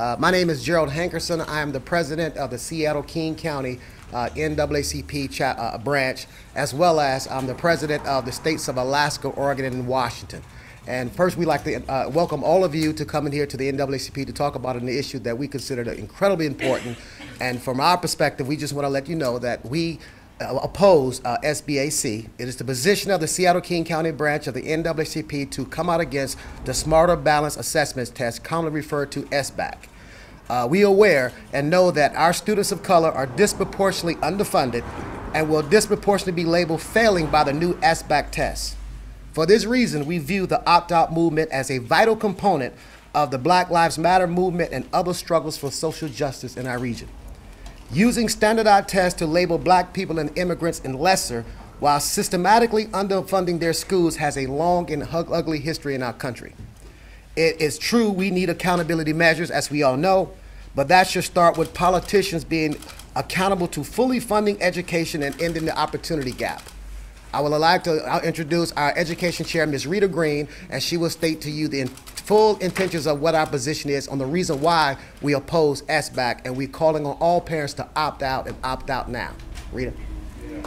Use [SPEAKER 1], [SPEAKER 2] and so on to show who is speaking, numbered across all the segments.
[SPEAKER 1] My name is Gerald Hankerson. I am the president of the Seattle-King County NAACP branch, as well as I'm the president of the states of Alaska, Oregon, and Washington. And first, we'd like to welcome all of you to come in here to the NAACP to talk about an issue that we consider incredibly important. And from our perspective, we just want to let you know that we oppose SBAC. It is the position of the Seattle-King County branch of the NAACP to come out against the Smarter Balance Assessment Test, commonly referred to SBAC. We are aware and know that our students of color are disproportionately underfunded and will disproportionately be labeled failing by the new SBAC test. For this reason, we view the opt-out movement as a vital component of the Black Lives Matter movement and other struggles for social justice in our region. Using standardized tests to label black people and immigrants in lesser while systematically underfunding their schools has a long and ugly history in our country. It is true we need accountability measures, as we all know, but that should start with politicians being accountable to fully funding education and ending the opportunity gap. I would like to introduce our education chair, Ms. Rita Green, and she will state to you the full intentions of what our position is on the reason why we oppose SBAC, and we're calling on all parents to opt out and opt out now. Rita. Yeah.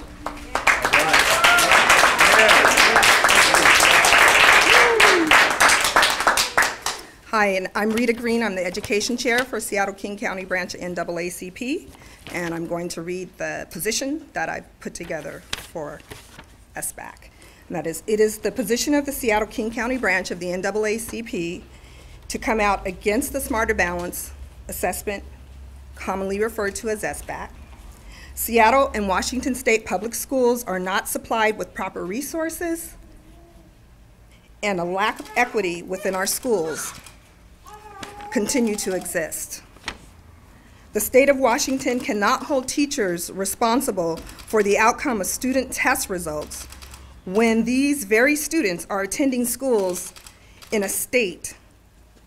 [SPEAKER 2] Hi, and I'm Rita Green. I'm the education chair for Seattle-King County branch of NAACP, and I'm going to read the position that I put together for SBAC. And that is, it is the position of the Seattle-King County branch of the NAACP to come out against the Smarter Balance Assessment, commonly referred to as SBAC. Seattle and Washington State public schools are not supplied with proper resources, and a lack of equity within our schools continue to exist. The state of Washington cannot hold teachers responsible for the outcome of student test results when these very students are attending schools in a state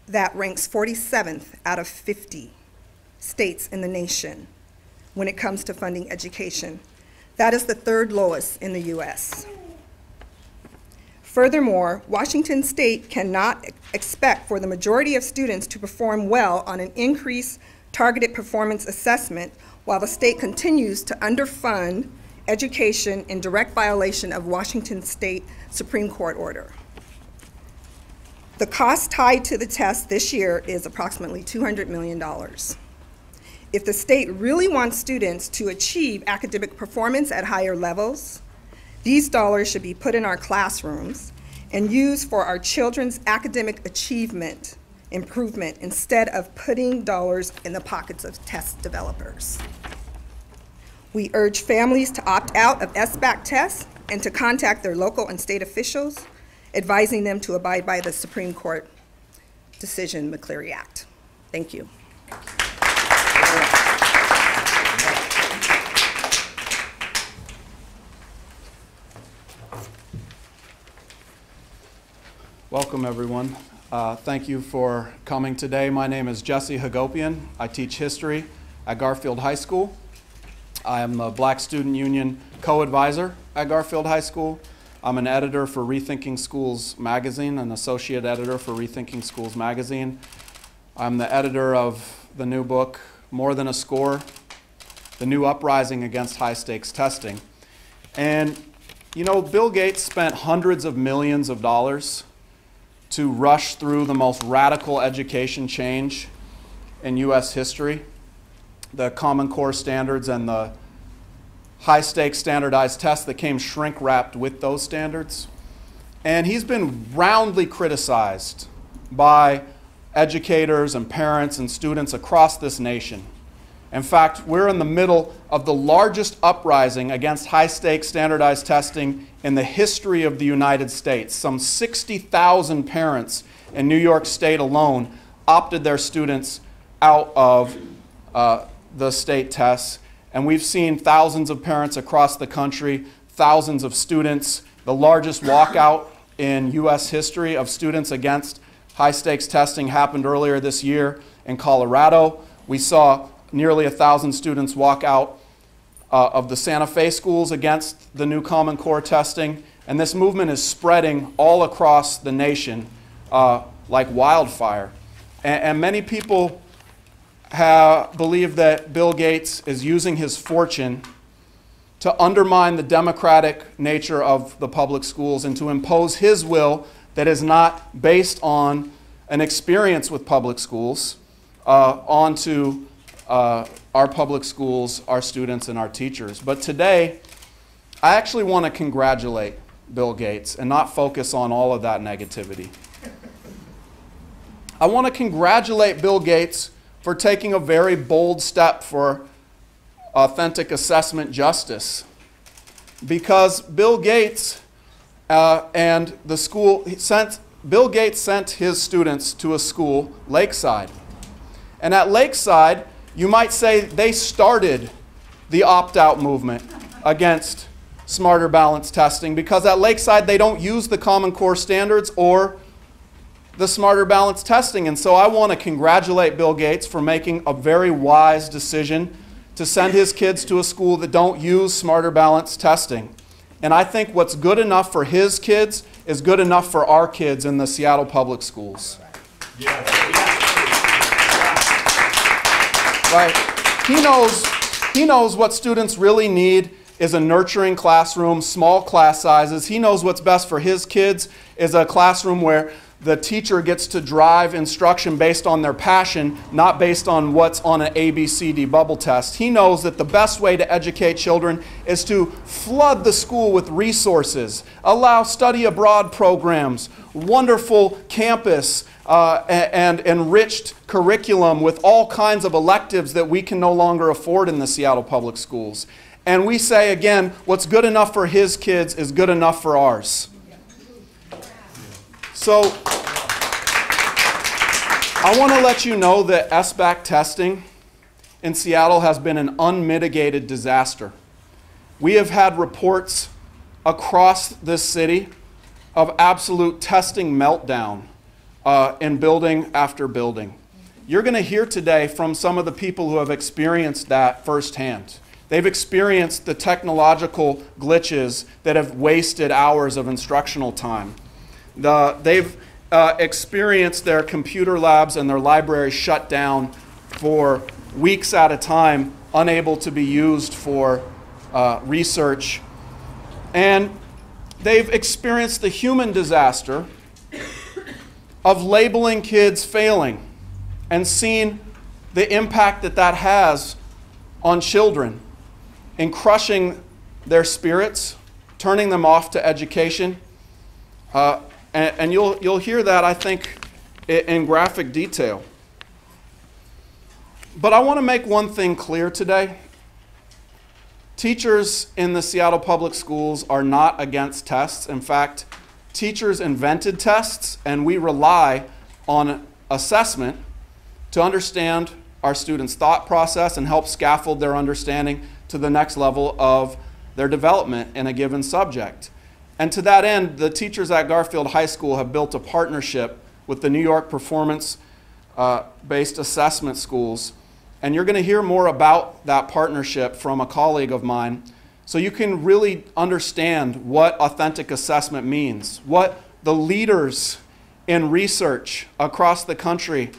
[SPEAKER 2] that ranks 47th out of 50 states in the nation when it comes to funding education. That is the third lowest in the US. Furthermore, Washington State cannot expect for the majority of students to perform well on an increased targeted performance assessment while the state continues to underfund education in direct violation of Washington State Supreme Court order. The cost tied to the test this year is approximately $200 million. If the state really wants students to achieve academic performance at higher levels, these dollars should be put in our classrooms and used for our children's academic achievement improvement instead of putting dollars in the pockets of test developers. We urge families to opt out of SBAC tests and to contact their local and state officials, advising them to abide by the Supreme Court decision, McCleary Act. Thank you.
[SPEAKER 3] Welcome, everyone. Thank you for coming today. My name is Jesse Hagopian. I teach history at Garfield High School. I am the Black Student Union co-advisor at Garfield High School. I'm an editor for Rethinking Schools magazine, an associate editor for Rethinking Schools magazine. I'm the editor of the new book, More Than a Score, The New Uprising Against High-Stakes Testing. And, you know, Bill Gates spent hundreds of millions of dollars to rush through the most radical education change in US history, the Common Core standards and the high-stakes standardized tests that came shrink-wrapped with those standards. And he's been roundly criticized by educators and parents and students across this nation. In fact, we're in the middle of the largest uprising against high-stakes standardized testing in the history of the United States. Some 60,000 parents in New York State alone opted their students out of the state tests. And we've seen thousands of parents across the country, thousands of students, the largest walkout in US history of students against high-stakes testing happened earlier this year in Colorado. We saw nearly 1,000 students walk out of the Santa Fe schools against the new Common Core testing. And this movement is spreading all across the nation like wildfire. And many people believe that Bill Gates is using his fortune to undermine the democratic nature of the public schools and to impose his will that is not based on an experience with public schools onto our public schools, our students, and our teachers. But today, I actually want to congratulate Bill Gates and not focus on all of that negativity. I want to congratulate Bill Gates for taking a very bold step for authentic assessment justice, because Bill Gates and the school Bill Gates sent his students to a school, Lakeside. And at Lakeside, you might say they started the opt-out movement against smarter balanced testing, because at Lakeside they don't use the Common Core standards or the smarter balanced testing. And so I want to congratulate Bill Gates for making a very wise decision to send his kids to a school that don't use smarter balanced testing. And I think what's good enough for his kids is good enough for our kids in the Seattle Public Schools. Right? He knows what students really need is a nurturing classroom, small class sizes. He knows what's best for his kids is a classroom where the teacher gets to drive instruction based on their passion, not based on what's on an ABCD bubble test. He knows that the best way to educate children is to flood the school with resources, allow study abroad programs, wonderful campus, and enriched curriculum with all kinds of electives that we can no longer afford in the Seattle Public Schools. And we say again, what's good enough for his kids is good enough for ours. So I want to let you know that SBAC testing in Seattle has been an unmitigated disaster. We have had reports across this city of absolute testing meltdown in building after building. You're going to hear today from some of the people who have experienced that firsthand. They've experienced the technological glitches that have wasted hours of instructional time. They've experienced their computer labs and their libraries shut down for weeks at a time, unable to be used for research. And they've experienced the human disaster of labeling kids failing and seen the impact that that has on children in crushing their spirits, turning them off to education. And you'll hear that, I think, in graphic detail. But I want to make one thing clear today. Teachers in the Seattle Public Schools are not against tests. In fact, teachers invented tests, and we rely on assessment to understand our students' thought process and help scaffold their understanding to the next level of their development in a given subject. And to that end, the teachers at Garfield High School have built a partnership with the New York performance-based assessment schools. And you're going to hear more about that partnership from a colleague of mine, so you can really understand what authentic assessment means, what the leaders in research across the country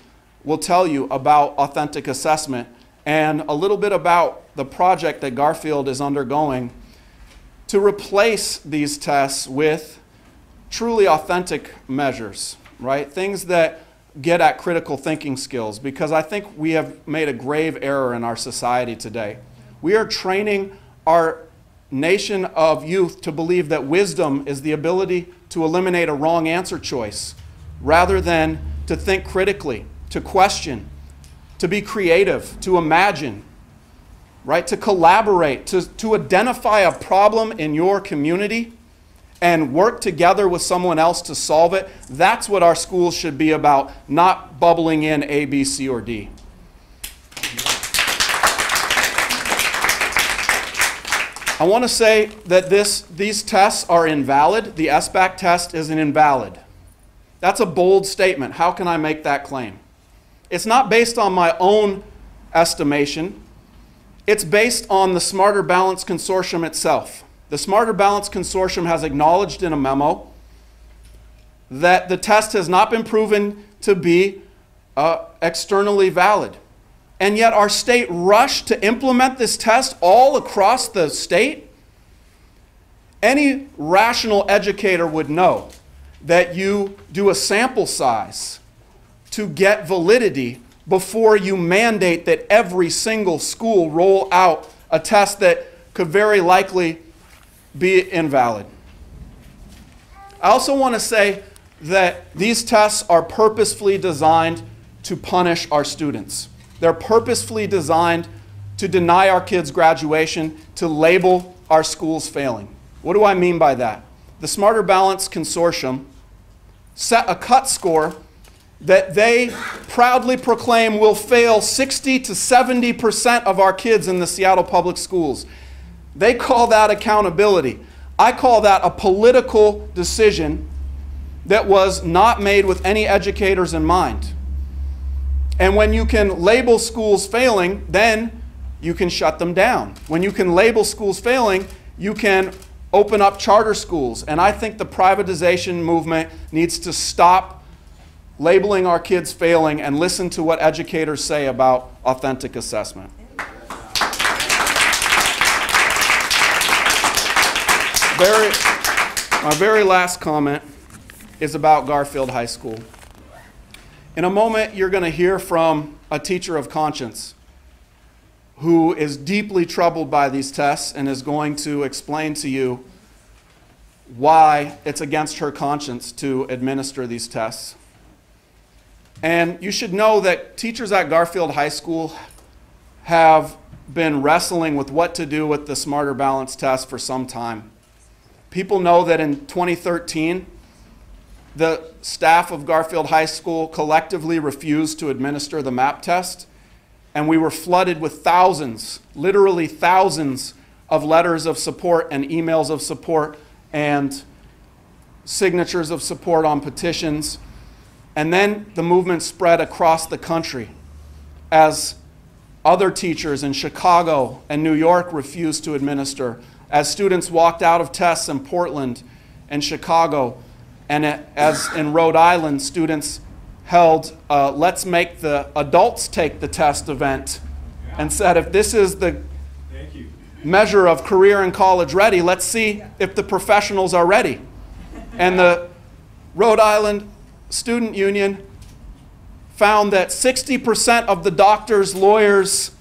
[SPEAKER 3] will tell you about authentic assessment, and a little bit about the project that Garfield is undergoing to replace these tests with truly authentic measures, right? Things that get at critical thinking skills, because I think we have made a grave error in our society today. We are training our nation of youth to believe that wisdom is the ability to eliminate a wrong answer choice, rather than to think critically, to question, to be creative, to imagine, right? To collaborate, to identify a problem in your community and work together with someone else to solve it. That's what our schools should be about, not bubbling in A, B, C, or D. I want to say that these tests are invalid. The SBAC test is an invalid. That's a bold statement. How can I make that claim? It's not based on my own estimation. It's based on the Smarter Balance Consortium itself. The Smarter Balance Consortium has acknowledged in a memo that the test has not been proven to be externally valid. and yet our state rushed to implement this test all across the state? Any rational educator would know that you do a sample size to get validity before you mandate that every single school roll out a test that could very likely be invalid. I also want to say that these tests are purposefully designed to punish our students. They're purposefully designed to deny our kids graduation, to label our schools failing. What do I mean by that? The Smarter Balance Consortium set a cut score that they proudly proclaim will fail 60 to 70% of our kids in the Seattle public schools. They call that accountability. I call that a political decision that was not made with any educators in mind. And when you can label schools failing, then you can shut them down. When you can label schools failing, you can open up charter schools. And I think the privatization movement needs to stop labeling our kids failing and listen to what educators say about authentic assessment. My very last comment is about Garfield High School. In a moment, you're going to hear from a teacher of conscience who is deeply troubled by these tests and is going to explain to you why it's against her conscience to administer these tests. And you should know that teachers at Garfield High School have been wrestling with what to do with the Smarter Balance test for some time. People know that in 2013, the staff of Garfield High School collectively refused to administer the MAP test, and we were flooded with thousands, literally thousands, of letters of support and emails of support and signatures of support on petitions. And then the movement spread across the country as other teachers in Chicago and New York refused to administer, as students walked out of tests in Portland and Chicago, and as in Rhode Island, students held let's make the adults take the test event and said, if this is the measure of career and college ready, let's see if the professionals are ready. And the Rhode Island Student Union found that 60% of the doctors, lawyers,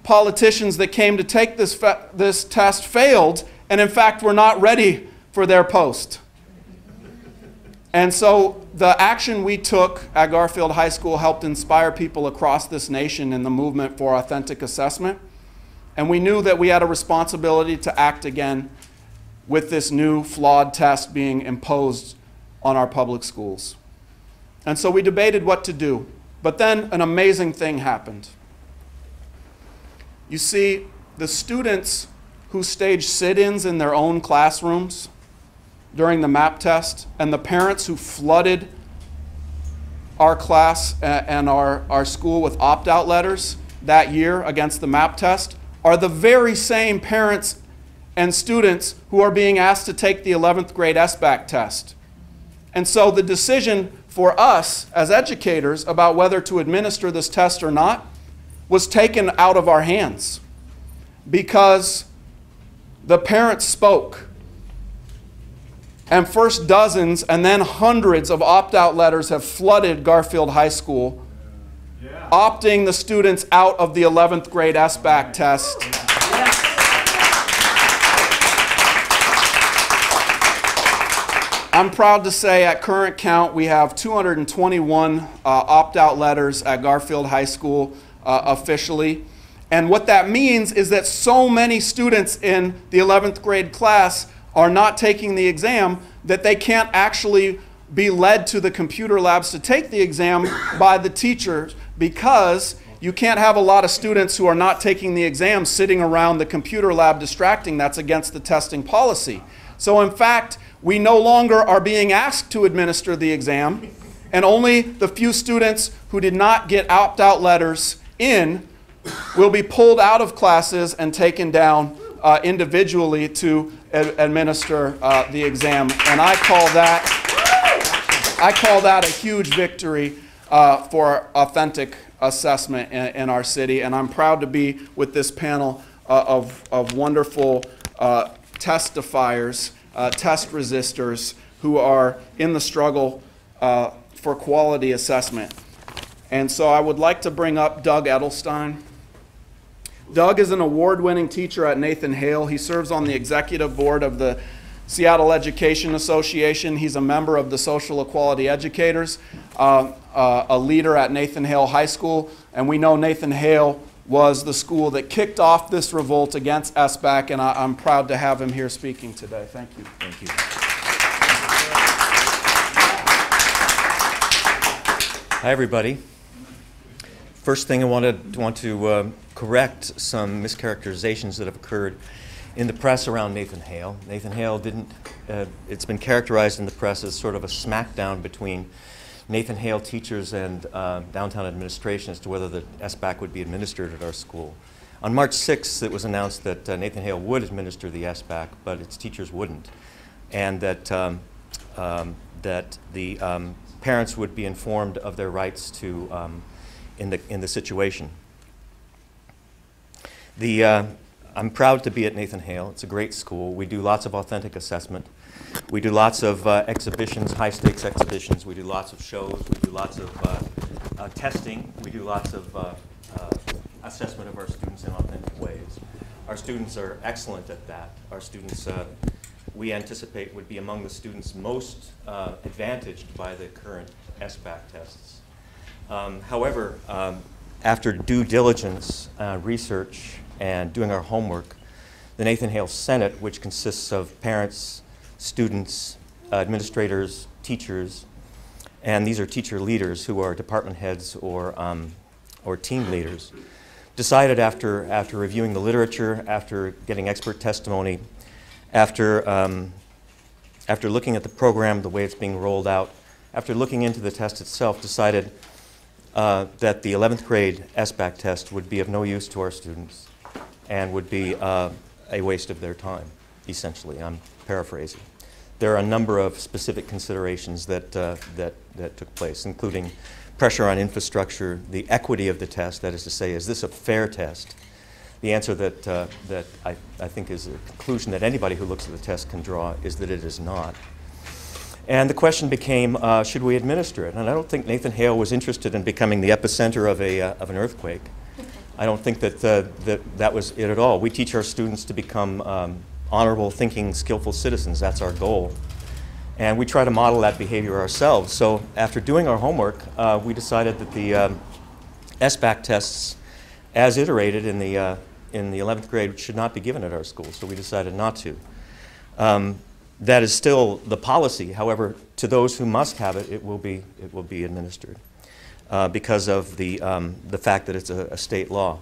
[SPEAKER 3] politicians that came to take this test failed, and in fact were not ready for their post. And so the action we took at Garfield High School helped inspire people across this nation in the movement for authentic assessment. And we knew that we had a responsibility to act again with this new flawed test being imposed on our public schools. And so we debated what to do. But then an amazing thing happened. You see, the students who staged sit-ins in their own classrooms during the MAP test, and the parents who flooded our class and our school with opt-out letters that year against the MAP test, are the very same parents and students who are being asked to take the 11th grade SBAC test. And so the decision for us as educators about whether to administer this test or not was taken out of our hands because the parents spoke. And first dozens and then hundreds of opt-out letters have flooded Garfield High School, opting the students out of the 11th grade SBAC test. I'm proud to say at current count we have 221 opt-out letters at Garfield High School officially. And what that means is that so many students in the 11th grade class are not taking the exam that they can't actually be led to the computer labs to take the exam by the teachers, because you can't have a lot of students who are not taking the exam sitting around the computer lab distracting. That's against the testing policy. So in fact, we no longer are being asked to administer the exam, and only the few students who did not get opt-out letters in will be pulled out of classes and taken down individually to administer the exam. And I call that a huge victory for authentic assessment in our city, and I'm proud to be with this panel of wonderful testifiers, test resistors who are in the struggle for quality assessment. And so I would like to bring up Doug Edelstein. Doug is an award-winning teacher at Nathan Hale. He serves on the executive board of the Seattle Education Association. He's a member of the Social Equality Educators, a leader at Nathan Hale High School, and we know Nathan Hale was the school that kicked off this revolt against SBAC, and I'm proud to have him here speaking today. Thank you.
[SPEAKER 4] Thank you. Hi, everybody. First thing I want to correct some mischaracterizations that have occurred in the press around Nathan Hale. Nathan Hale didn't, it's been characterized in the press as sort of a smackdown between Nathan Hale teachers and downtown administration as to whether the SBAC would be administered at our school. On March 6th, it was announced that Nathan Hale would administer the SBAC, but its teachers wouldn't, and that, that the parents would be informed of their rights to, in the situation. I'm proud to be at Nathan Hale. It's a great school. We do lots of authentic assessment. We do lots of exhibitions, high-stakes exhibitions. We do lots of shows. We do lots of testing. We do lots of assessment of our students in authentic ways. Our students are excellent at that. Our students, we anticipate, would be among the students most advantaged by the current SBAC tests. However, after due diligence, research, and doing our homework, the Nathan Hale Senate, which consists of parents, students, administrators, teachers, and these are teacher leaders who are department heads or team leaders, decided after reviewing the literature, after getting expert testimony, after looking at the program, the way it's being rolled out, after looking into the test itself, decided that the 11th grade SBAC test would be of no use to our students and would be a waste of their time, essentially. I'm paraphrasing. There are a number of specific considerations that took place, including pressure on infrastructure, the equity of the test, that is to say, is this a fair test? The answer that I think is a conclusion that anybody who looks at the test can draw is that it is not. And the question became, should we administer it? And I don't think Nathan Hale was interested in becoming the epicenter of an earthquake. I don't think that was it at all. We teach our students to become honorable, thinking, skillful citizens. That's our goal. And we try to model that behavior ourselves. So after doing our homework, we decided that the SBAC tests, as iterated in the 11th grade, should not be given at our school. So we decided not to. That is still the policy. However, to those who must have it, it will be administered because of the fact that it's a state law.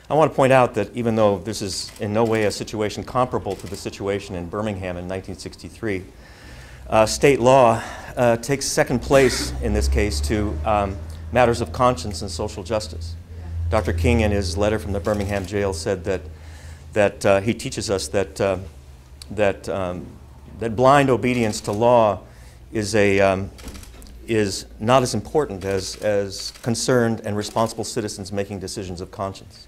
[SPEAKER 4] I want to point out that even though this is in no way a situation comparable to the situation in Birmingham in 1963, state law takes second place in this case to matters of conscience and social justice. Dr. King, in his letter from the Birmingham jail, said that he teaches us that blind obedience to law is not as important as concerned and responsible citizens making decisions of conscience.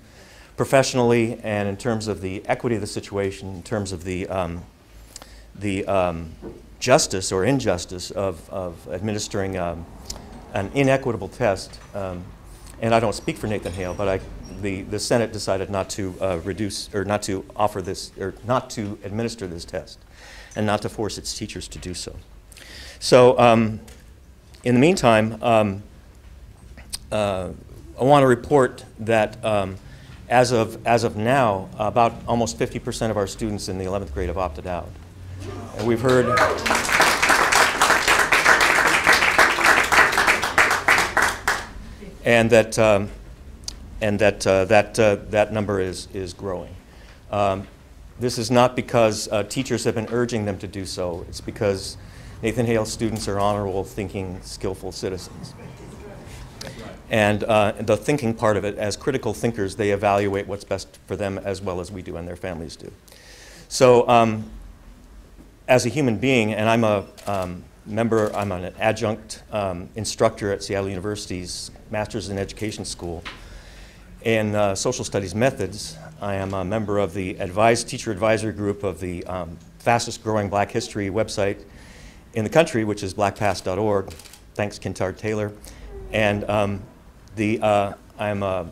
[SPEAKER 4] Professionally and in terms of the equity of the situation, in terms of the justice or injustice of administering an inequitable test, and I don't speak for Nathan Hale, but the Senate decided not to reduce or not to offer this or not to administer this test, and not to force its teachers to do so. So, in the meantime, I want to report that as of now, about almost 50% of our students in the 11th grade have opted out, and we've heard. And that number is growing. This is not because teachers have been urging them to do so. It's because Nathan Hale students are honorable, thinking, skillful citizens. And the thinking part of it, as critical thinkers, they evaluate what's best for them as well as we do and their families do. So as a human being, and I'm I'm an adjunct instructor at Seattle University's Master's in Education School in Social Studies Methods. I am a member of the teacher advisory group of the fastest growing Black history website in the country, which is blackpast.org. Thanks, Kintard Taylor. And I'm on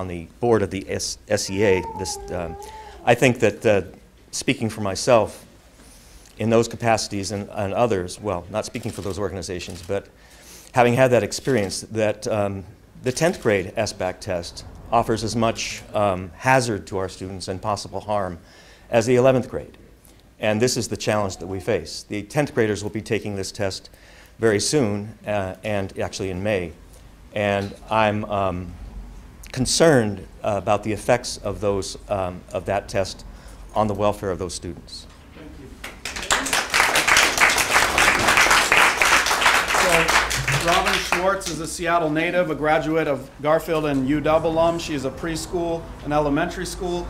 [SPEAKER 4] the board of the SEA. I think that speaking for myself in those capacities and others, well, not speaking for those organizations, but having had that experience, that the 10th grade SBAC test offers as much hazard to our students and possible harm as the 11th grade. And this is the challenge that we face. The 10th graders will be taking this test very soon, and actually in May. And I'm concerned about the effects of that test on the welfare of those students.
[SPEAKER 3] Thank you. So, Robin Schwartz is a Seattle native, a graduate of Garfield and UW alum. She is a preschool and elementary school.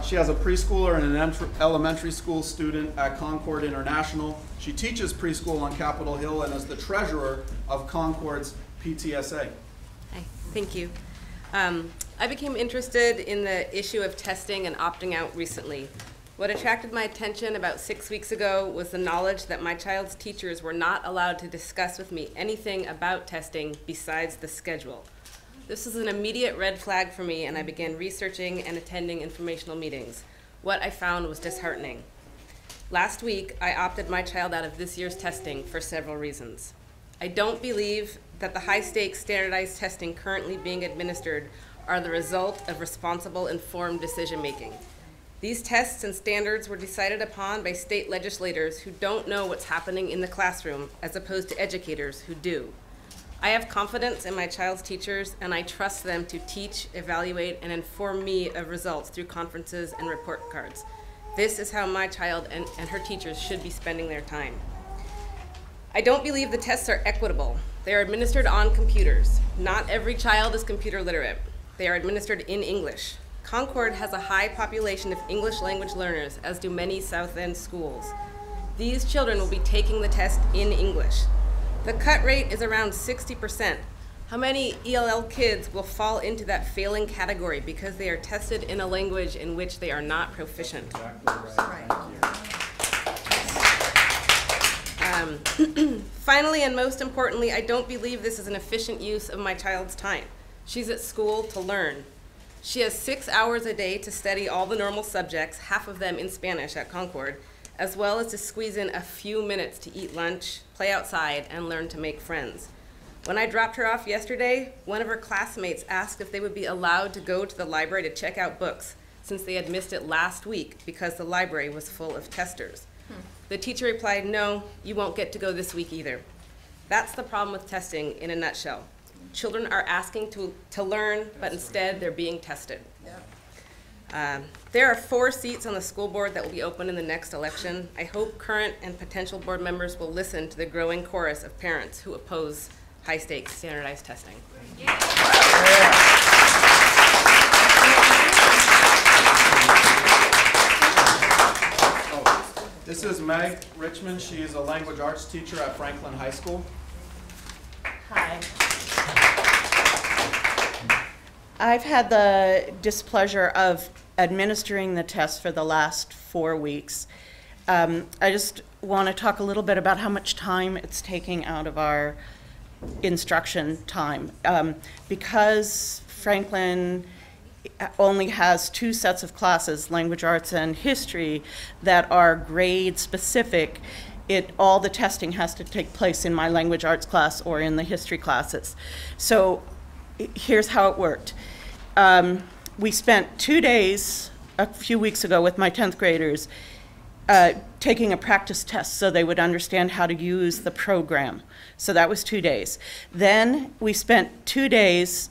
[SPEAKER 3] She has a preschooler and an elementary school student at Concord International. She teaches preschool on Capitol Hill and is the treasurer of Concord's PTSA.
[SPEAKER 5] Hi, thank you. I became interested in the issue of testing and opting out recently. What attracted my attention about 6 weeks ago was the knowledge that my child's teachers were not allowed to discuss with me anything about testing besides the schedule. This was an immediate red flag for me, and I began researching and attending informational meetings. What I found was disheartening. Last week, I opted my child out of this year's testing for several reasons. I don't believe that the high-stakes standardized testing currently being administered are the result of responsible, informed decision-making. These tests and standards were decided upon by state legislators who don't know what's happening in the classroom, as opposed to educators who do. I have confidence in my child's teachers, and I trust them to teach, evaluate, and inform me of results through conferences and report cards. This is how my child and her teachers should be spending their time. I don't believe the tests are equitable. They are administered on computers. Not every child is computer literate. They are administered in English. Concord has a high population of English language learners, as do many South End schools. These children will be taking the test in English. The cut rate is around 60%. How many ELL kids will fall into that failing category because they are tested in a language in which they are not proficient?
[SPEAKER 3] Exactly
[SPEAKER 5] right. Finally, and most importantly, I don't believe this is an efficient use of my child's time. She's at school to learn. She has 6 hours a day to study all the normal subjects, half of them in Spanish at Concord, as well as to squeeze in a few minutes to eat lunch, play outside, and learn to make friends. When I dropped her off yesterday, one of her classmates asked if they would be allowed to go to the library to check out books, since they had missed it last week because the library was full of testers. The teacher replied, "No, you won't get to go this week either." That's the problem with testing in a nutshell. Children are asking to learn, but instead they're being tested. There are 4 seats on the school board that will be open in the next election. I hope current and potential board members will listen to the growing chorus of parents who oppose high-stakes standardized testing.
[SPEAKER 3] This is Meg Richmond. She is a language arts teacher at Franklin High School.
[SPEAKER 6] Hi. I've had the displeasure of administering the test for the last 4 weeks. I just want to talk a little bit about how much time it's taking out of our instruction time. Because Franklin only has 2 sets of classes, language arts and history, that are grade specific, all the testing has to take place in my language arts class or in the history classes. So here's how it worked. We spent 2 days a few weeks ago with my 10th graders taking a practice test so they would understand how to use the program. So that was 2 days. Then we spent 2 days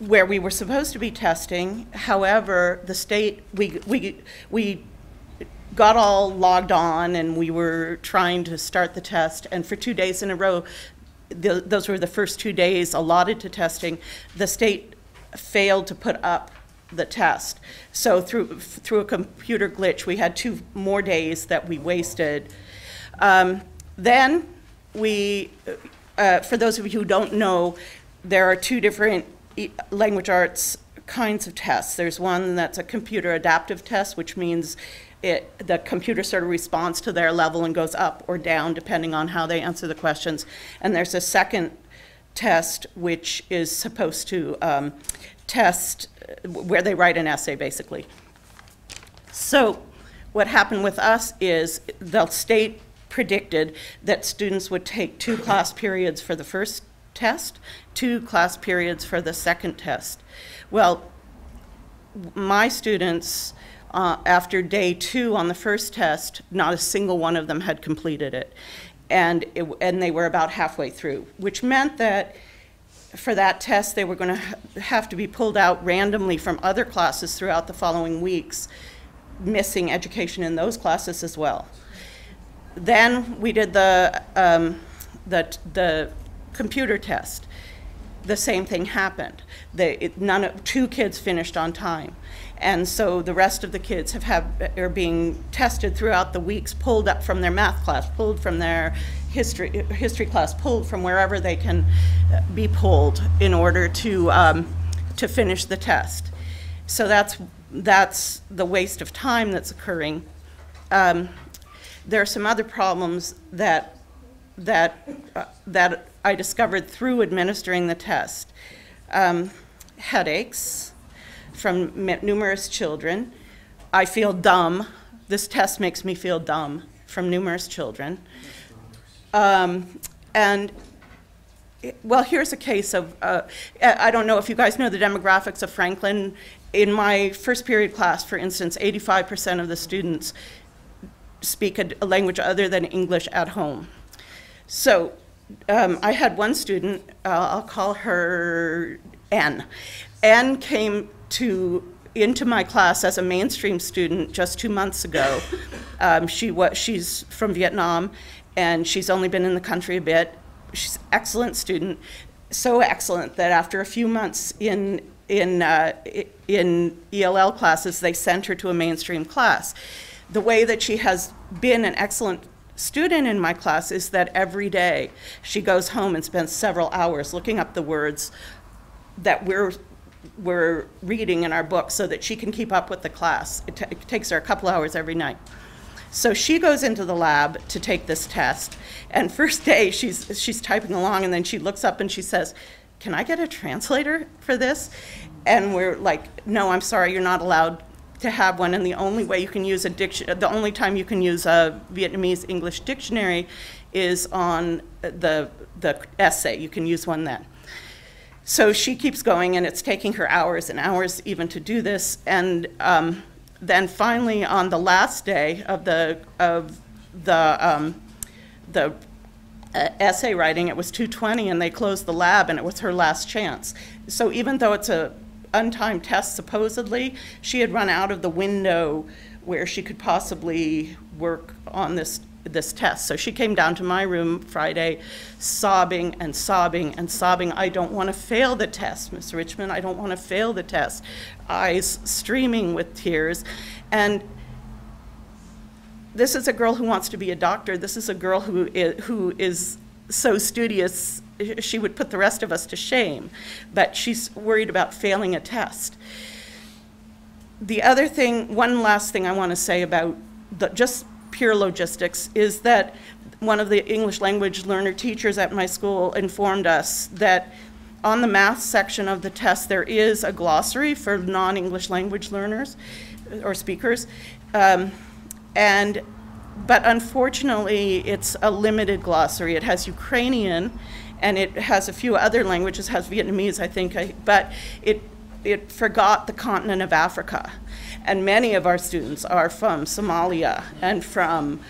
[SPEAKER 6] where we were supposed to be testing. However, the state, we got all logged on and we were trying to start the test, and for 2 days in a row, those were the first 2 days allotted to testing, the state failed to put up the test. So through a computer glitch, we had 2 more days that we wasted. Then we, for those of you who don't know, there are 2 different language arts kinds of tests. There's one that's a computer adaptive test, which means the computer sort of responds to their level and goes up or down depending on how they answer the questions. And there's a second test which is supposed to test where they write an essay, basically. So what happened with us is the state predicted that students would take 2 class periods for the first test, 2 class periods for the second test. Well, my students, after day 2 on the first test, not a single one of them had completed it. And they were about halfway through, which meant that for that test, they were going to have to be pulled out randomly from other classes throughout the following weeks, missing education in those classes as well. Then we did the computer test. The same thing happened. 2 kids finished on time. And so the rest of the kids are being tested throughout the weeks, pulled up from their math class, pulled from their history class, pulled from wherever they can be pulled in order to finish the test. So that's the waste of time that's occurring. There are some other problems that I discovered through administering the test. Headaches from numerous children. I feel dumb. This test makes me feel dumb from numerous children. And, well, here's a case of, I don't know if you guys know the demographics of Franklin. In my first period class, for instance, 85% of the students speak a language other than English at home. So I had one student, I'll call her N. N came into my class as a mainstream student just 2 months ago. She's from Vietnam, and she's only been in the country a bit. She's an excellent student, so excellent that after a few months in ELL classes, they sent her to a mainstream class. The way that she has been an excellent student in my class is that every day she goes home and spends several hours looking up the words that we're reading in our book so that she can keep up with the class. It takes her a couple hours every night. So she goes into the lab to take this test, and first day she's typing along, and then she looks up and she says, "Can I get a translator for this?" And we're like, "No, I'm sorry, you're not allowed to have one, and the only way you can use the only time you can use a Vietnamese English dictionary is on the essay. You can use one then." So she keeps going, and it's taking her hours and hours even to do this. And then finally, on the last day of the essay writing, it was 2:20, and they closed the lab, and it was her last chance. So even though it's a untimed test, supposedly, she had run out of the window where she could possibly work on this test. So she came down to my room Friday sobbing and sobbing and sobbing. "I don't want to fail the test, Miss Richmond. I don't want to fail the test." Eyes streaming with tears. And this is a girl who wants to be a doctor. This is a girl who is so studious, she would put the rest of us to shame. But she's worried about failing a test. The other thing, one last thing I want to say about just pure logistics is that one of the English language learner teachers at my school informed us that on the math section of the test there is a glossary for non-English language learners or speakers, but unfortunately it's a limited glossary. It has Ukrainian and it has a few other languages, has Vietnamese I think, but it forgot the continent of Africa. And many of our students are from Somalia and from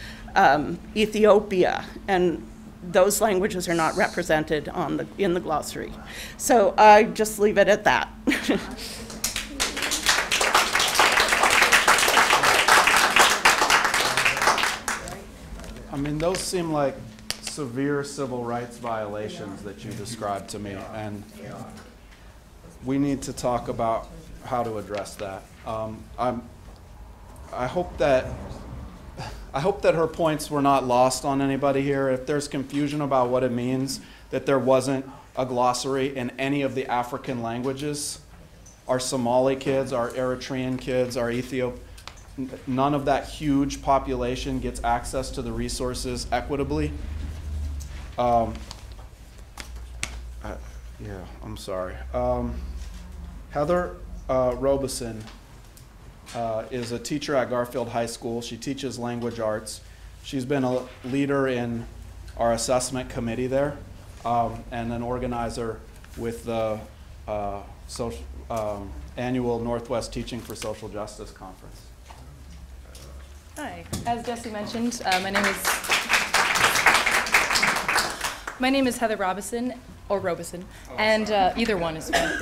[SPEAKER 6] Ethiopia, and those languages are not represented in the glossary. So I just leave it at that.
[SPEAKER 3] I mean, those seem like severe civil rights violations that you described to me. And we need to talk about how to address that. I hope that her points were not lost on anybody here. If there's confusion about what it means that there wasn't a glossary in any of the African languages, our Somali kids, our Eritrean kids, our Ethiopian, none of that huge population gets access to the resources equitably. Yeah, I'm sorry. Heather Robison is a teacher at Garfield High School. She teaches language arts. She's been a leader in our assessment committee there, and an organizer with the annual Northwest Teaching for Social Justice Conference.
[SPEAKER 7] Hi, as Jesse mentioned, my name is Heather Robison, or Robison, and either one is fine.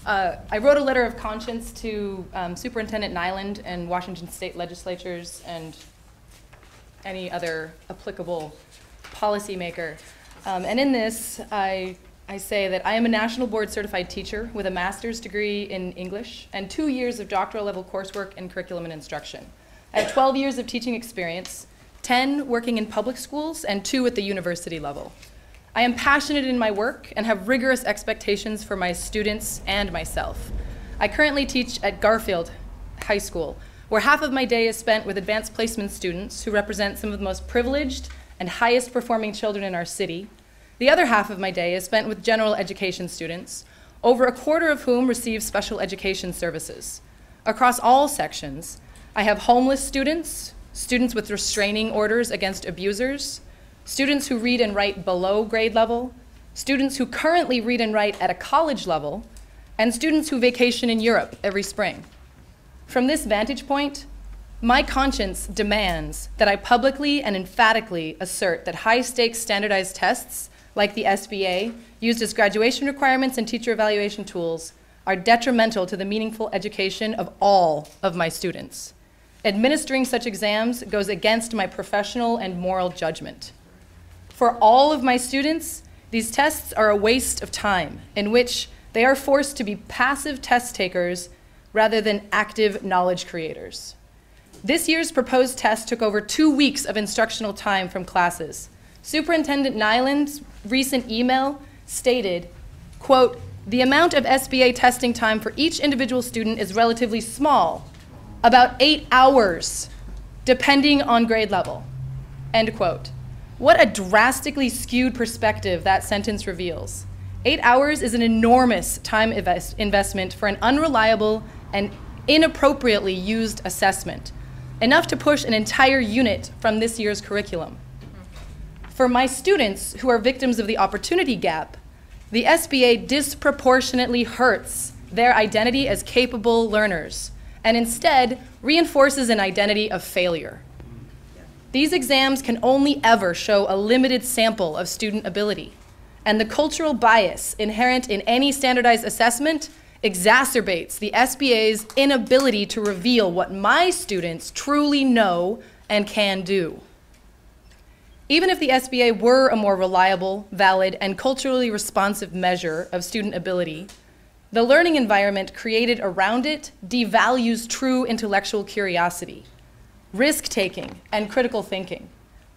[SPEAKER 7] I wrote a letter of conscience to Superintendent Nyland and Washington State legislatures and any other applicable policymaker. And in this, I say that I am a national board certified teacher with a master's degree in English and 2 years of doctoral level coursework in curriculum and instruction. I have 12 years of teaching experience, 10 working in public schools and 2 at the university level. I am passionate in my work and have rigorous expectations for my students and myself. I currently teach at Garfield High School, where half of my day is spent with advanced placement students who represent some of the most privileged and highest performing children in our city. The other half of my day is spent with general education students, over a quarter of whom receive special education services. Across all sections, I have homeless students, students with restraining orders against abusers, students who read and write below grade level, students who currently read and write at a college level, and students who vacation in Europe every spring. From this vantage point, my conscience demands that I publicly and emphatically assert that high-stakes standardized tests, like the SBA, used as graduation requirements and teacher evaluation tools, are detrimental to the meaningful education of all of my students. Administering such exams goes against my professional and moral judgment. For all of my students, these tests are a waste of time in which they are forced to be passive test takers rather than active knowledge creators. This year's proposed test took over 2 weeks of instructional time from classes. Superintendent Nyland's recent email stated, quote, "The amount of SBA testing time for each individual student is relatively small, about 8 hours, depending on grade level," end quote. What a drastically skewed perspective that sentence reveals. 8 hours is an enormous time investment for an unreliable and inappropriately used assessment, enough to push an entire unit from this year's curriculum. For my students who are victims of the opportunity gap, the SBA disproportionately hurts their identity as capable learners and instead reinforces an identity of failure. These exams can only ever show a limited sample of student ability, and the cultural bias inherent in any standardized assessment exacerbates the SBA's inability to reveal what my students truly know and can do. Even if the SBA were a more reliable, valid, and culturally responsive measure of student ability, the learning environment created around it devalues true intellectual curiosity, risk-taking, and critical thinking.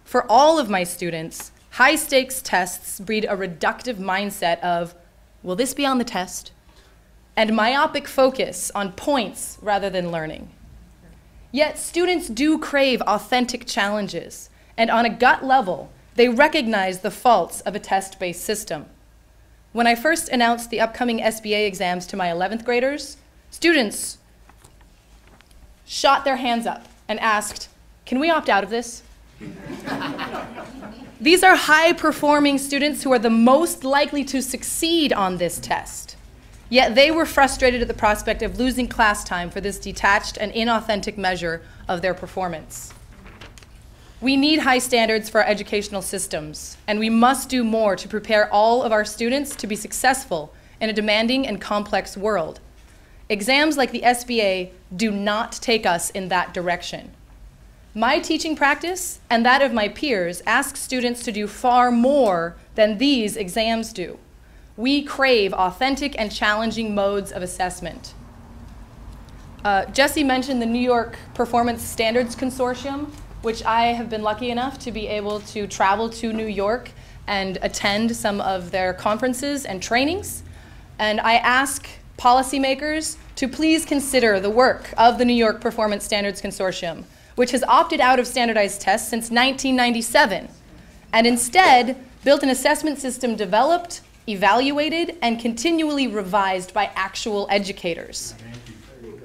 [SPEAKER 7] For all of my students, high-stakes tests breed a reductive mindset of, will this be on the test? And myopic focus on points rather than learning. Yet students do crave authentic challenges, and on a gut level, they recognize the faults of a test-based system. When I first announced the upcoming SBA exams to my 11th graders, students shot their hands up and asked, "Can we opt out of this?" These are high-performing students who are the most likely to succeed on this test. Yet they were frustrated at the prospect of losing class time for this detached and inauthentic measure of their performance. We need high standards for our educational systems, and we must do more to prepare all of our students to be successful in a demanding and complex world. Exams like the SBA do not take us in that direction. My teaching practice and that of my peers asks students to do far more than these exams do. We crave authentic and challenging modes of assessment. Jesse mentioned the New York Performance Standards Consortium, which I have been lucky enough to be able to travel to New York and attend some of their conferences and trainings. And I ask policymakers to please consider the work of the New York Performance Standards Consortium, which has opted out of standardized tests since 1997, and instead built an assessment system developed, evaluated, and continually revised by actual educators.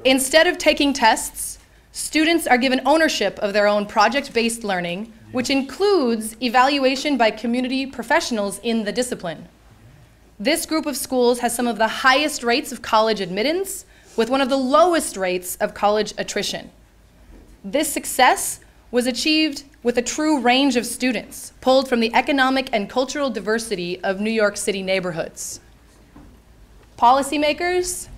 [SPEAKER 7] Instead of taking tests, students are given ownership of their own project-based learning, which includes evaluation by community professionals in the discipline. This group of schools has some of the highest rates of college admittance, with one of the lowest rates of college attrition. This success was achieved with a true range of students, pulled from the economic and cultural diversity of New York City neighborhoods. Policymakers,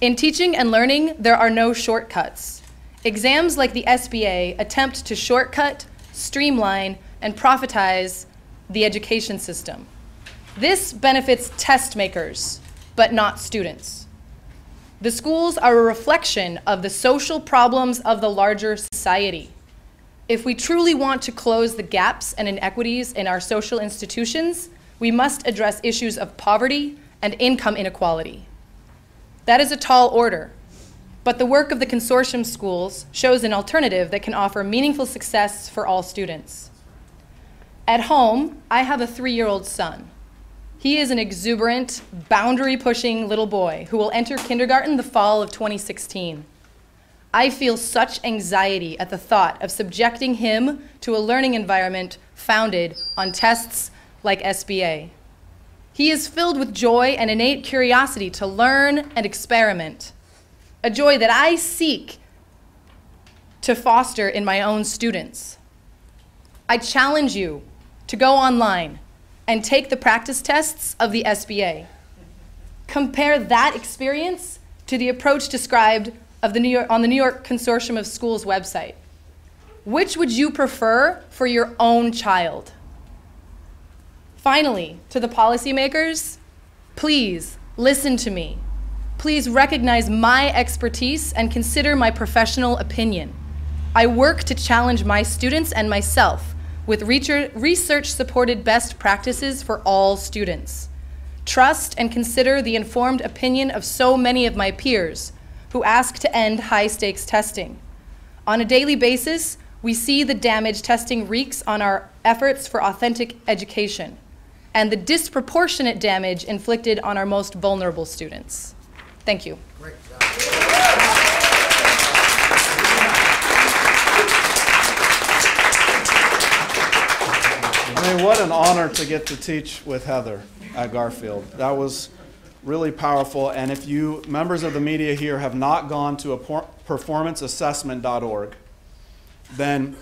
[SPEAKER 7] in teaching and learning, there are no shortcuts. Exams like the SBA attempt to shortcut, streamline, and profitize the education system. This benefits test makers, but not students. The schools are a reflection of the social problems of the larger society. If we truly want to close the gaps and inequities in our social institutions, we must address issues of poverty and income inequality. That is a tall order, but the work of the consortium schools shows an alternative that can offer meaningful success for all students. At home, I have a 3-year-old son. He is an exuberant, boundary-pushing little boy who will enter kindergarten the fall of 2016. I feel such anxiety at the thought of subjecting him to a learning environment founded on tests like SBA. He is filled with joy and innate curiosity to learn and experiment, a joy that I seek to foster in my own students. I challenge you to go online and take the practice tests of the SBA. Compare that experience to the approach described on the New York Consortium of Schools website. Which would you prefer for your own child? Finally, to the policymakers, please listen to me. Please recognize my expertise and consider my professional opinion. I work to challenge my students and myself with research-supported best practices for all students. Trust and consider the informed opinion of so many of my peers who ask to end high-stakes testing. On a daily basis, we see the damage testing wreaks on our efforts for authentic education and the disproportionate damage inflicted on our most vulnerable students. Thank you.
[SPEAKER 1] Great job.
[SPEAKER 3] I mean, what an honor to get to teach with Heather at Garfield. That was really powerful. And if you, members of the media here, have not gone to performanceassessment.org, then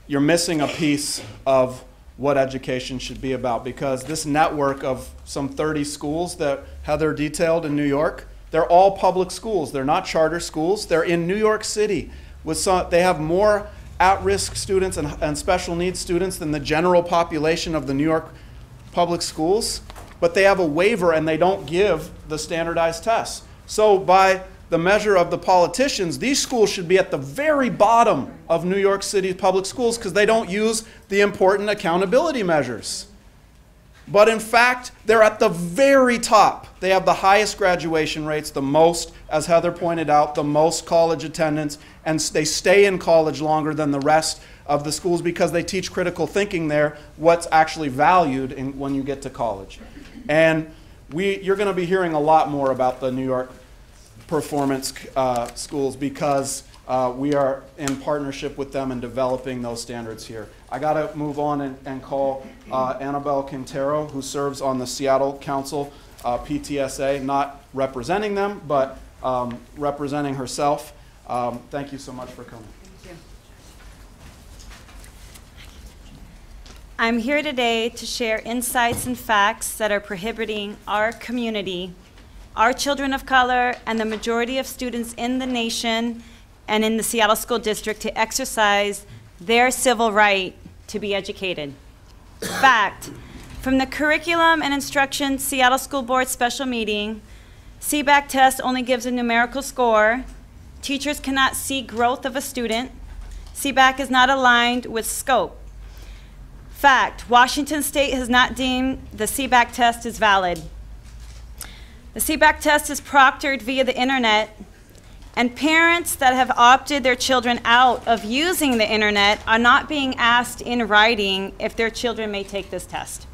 [SPEAKER 3] you're missing a piece of what education should be about, because this network of some 30 schools that Heather detailed in New York, they're all public schools. They're not charter schools. They're in New York City. They have more at-risk students and special needs students than the general population of the New York public schools, but they have a waiver and they don't give the standardized tests. So by the measure of the politicians, these schools should be at the very bottom of New York City public schools because they don't use the important accountability measures. But in fact, they're at the very top. They have the highest graduation rates, the most, as Heather pointed out, the most college attendance, and they stay in college longer than the rest of the schools because they teach critical thinking there, what's actually valued when you get to college. And you're going to be hearing a lot more about the New York performance schools because we are in partnership with them in developing those standards here. I got to move on and call Annabel Quintero, who serves on the Seattle Council PTSA, not representing them, but representing herself. Thank you so much for coming.
[SPEAKER 8] Thank you. I'm here today to share insights and facts that are prohibiting our community, our children of color, and the majority of students in the nation and in the Seattle School District to exercise their civil right to be educated. In fact, From the Curriculum and Instruction Seattle School Board special meeting, SBAC test only gives a numerical score. Teachers cannot see growth of a student. SBAC is not aligned with scope. Fact, Washington State has not deemed the SBAC test as valid. The SBAC test is proctored via the internet, and parents that have opted their children out of using the internet are not being asked in writing if their children may take this test.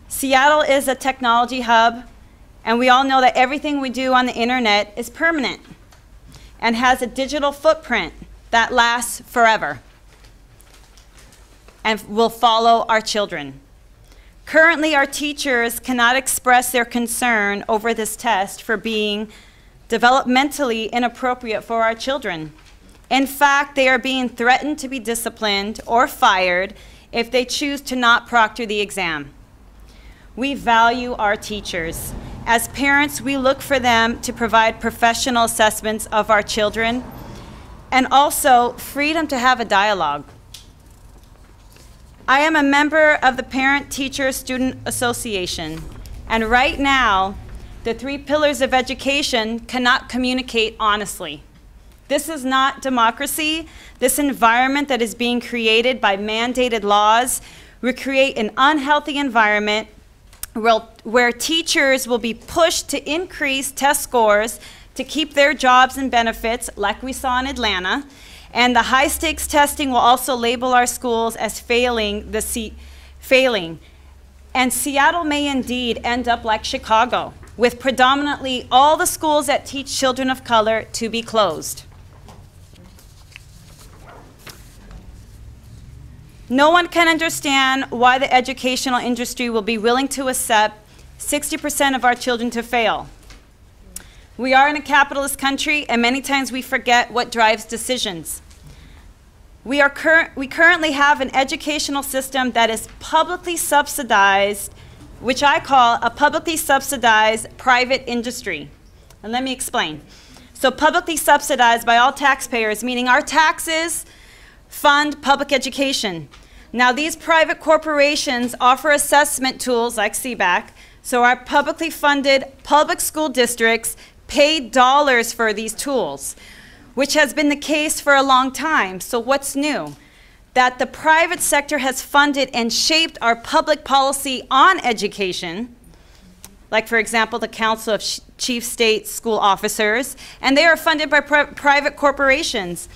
[SPEAKER 8] Seattle is a technology hub, and we all know that everything we do on the internet is permanent and has a digital footprint that lasts forever and will follow our children. Currently, our teachers cannot express their concern over this test for being developmentally inappropriate for our children. In fact, they are being threatened to be disciplined or fired if they choose to not proctor the exam. We value our teachers. As parents, we look for them to provide professional assessments of our children and also freedom to have a dialogue. I am a member of the Parent Teacher Student Association, and right now, the 3 pillars of education cannot communicate honestly. This is not democracy. This environment that is being created by mandated laws will create an unhealthy environment where teachers will be pushed to increase test scores to keep their jobs and benefits, like we saw in Atlanta. And the high-stakes testing will also label our schools as failing. And Seattle may indeed end up like Chicago, with predominantly all the schools that teach children of color to be closed. No one can understand why the educational industry will be willing to accept 60% of our children to fail. We are in a capitalist country, and many times we forget what drives decisions. We currently have an educational system that is publicly subsidized, which I call a publicly subsidized private industry. And let me explain. So publicly subsidized by all taxpayers, meaning our taxes fund public education. Now, these private corporations offer assessment tools like SBAC, so our publicly funded public school districts pay dollars for these tools, which has been the case for a long time. So what's new? That the private sector has funded and shaped our public policy on education, like, for example, the Council of Chief State School Officers, and they are funded by private corporations.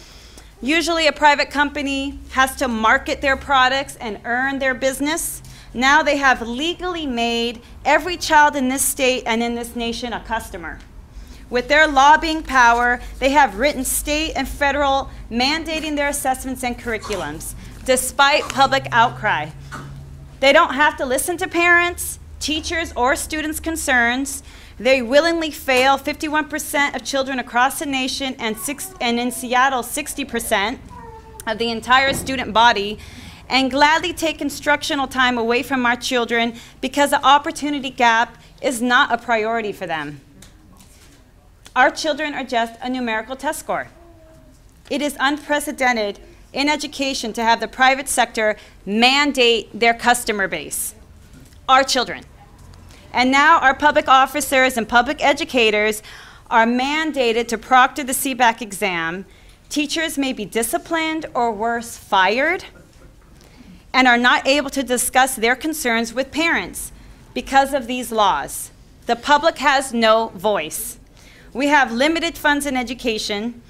[SPEAKER 8] Usually a private company has to market their products and earn their business. Now they have legally made every child in this state and in this nation a customer. With their lobbying power, they have written state and federal mandating their assessments and curriculums, despite public outcry. They don't have to listen to parents, teachers, or students' concerns. They willingly fail 51% of children across the nation, and in Seattle, 60% of the entire student body, and gladly take instructional time away from our children because the opportunity gap is not a priority for them. Our children are just a numerical test score. It is unprecedented in education to have the private sector mandate their customer base, our children. And now our public officers and public educators are mandated to proctor the SBAC exam. Teachers may be disciplined or worse, fired, and are not able to discuss their concerns with parents because of these laws. The public has no voice. We have limited funds in education.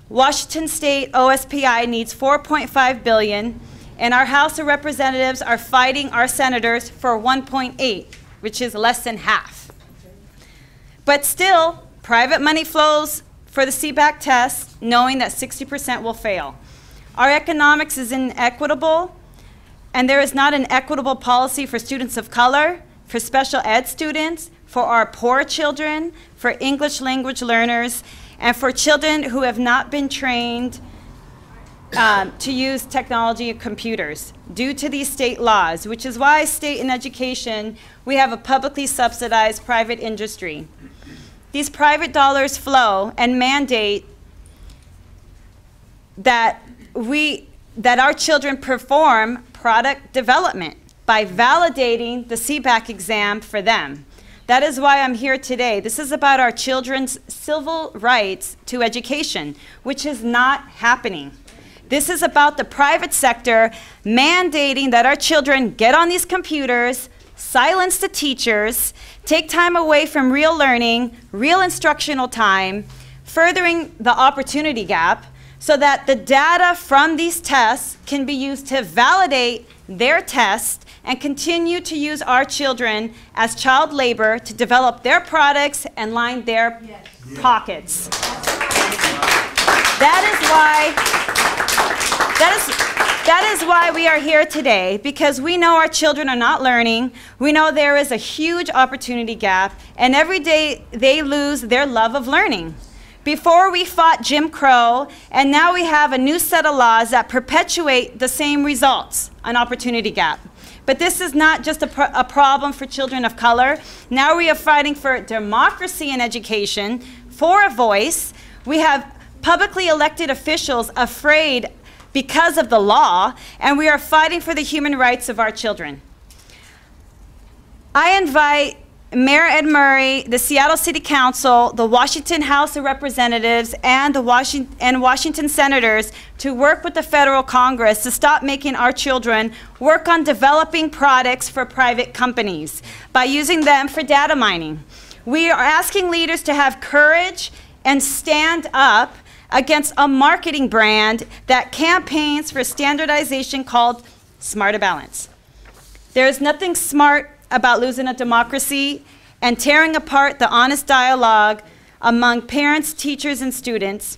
[SPEAKER 8] Washington State OSPI needs $4.5 billion, and our House of Representatives are fighting our senators for $1.8, which is less than half. But still, private money flows for the SBAC test, knowing that 60% will fail. Our economics is inequitable, and there is not an equitable policy for students of color, for special ed students, for our poor children, for English language learners, and for children who have not been trained to use technology and computers due to these state laws, which is why state in education, we have a publicly subsidized private industry. These private dollars flow and mandate that our children perform product development by validating the SBAC exam for them. That is why I'm here today. This is about our children's civil rights to education, which is not happening. This is about the private sector mandating that our children get on these computers, silence the teachers, take time away from real learning, real instructional time, furthering the opportunity gap, so that the data from these tests can be used to validate their test and continue to use our children as child labor to develop their products and line their pockets. That is why we are here today, because we know our children are not learning. We know there is a huge opportunity gap, and every day they lose their love of learning. Before we fought Jim Crow, and now we have a new set of laws that perpetuate the same results, an opportunity gap. But this is not just a problem for children of color. Now we are fighting for democracy in education, for a voice. We have publicly elected officials afraid because of the law, and we are fighting for the human rights of our children. I invite Mayor Ed Murray, the Seattle City Council, the Washington House of Representatives, and the Washington Senators to work with the federal Congress to stop making our children work on developing products for private companies by using them for data mining. We are asking leaders to have courage and stand up against a marketing brand that campaigns for standardization called Smarter Balance. There is nothing smart about losing a democracy and tearing apart the honest dialogue among parents, teachers, and students.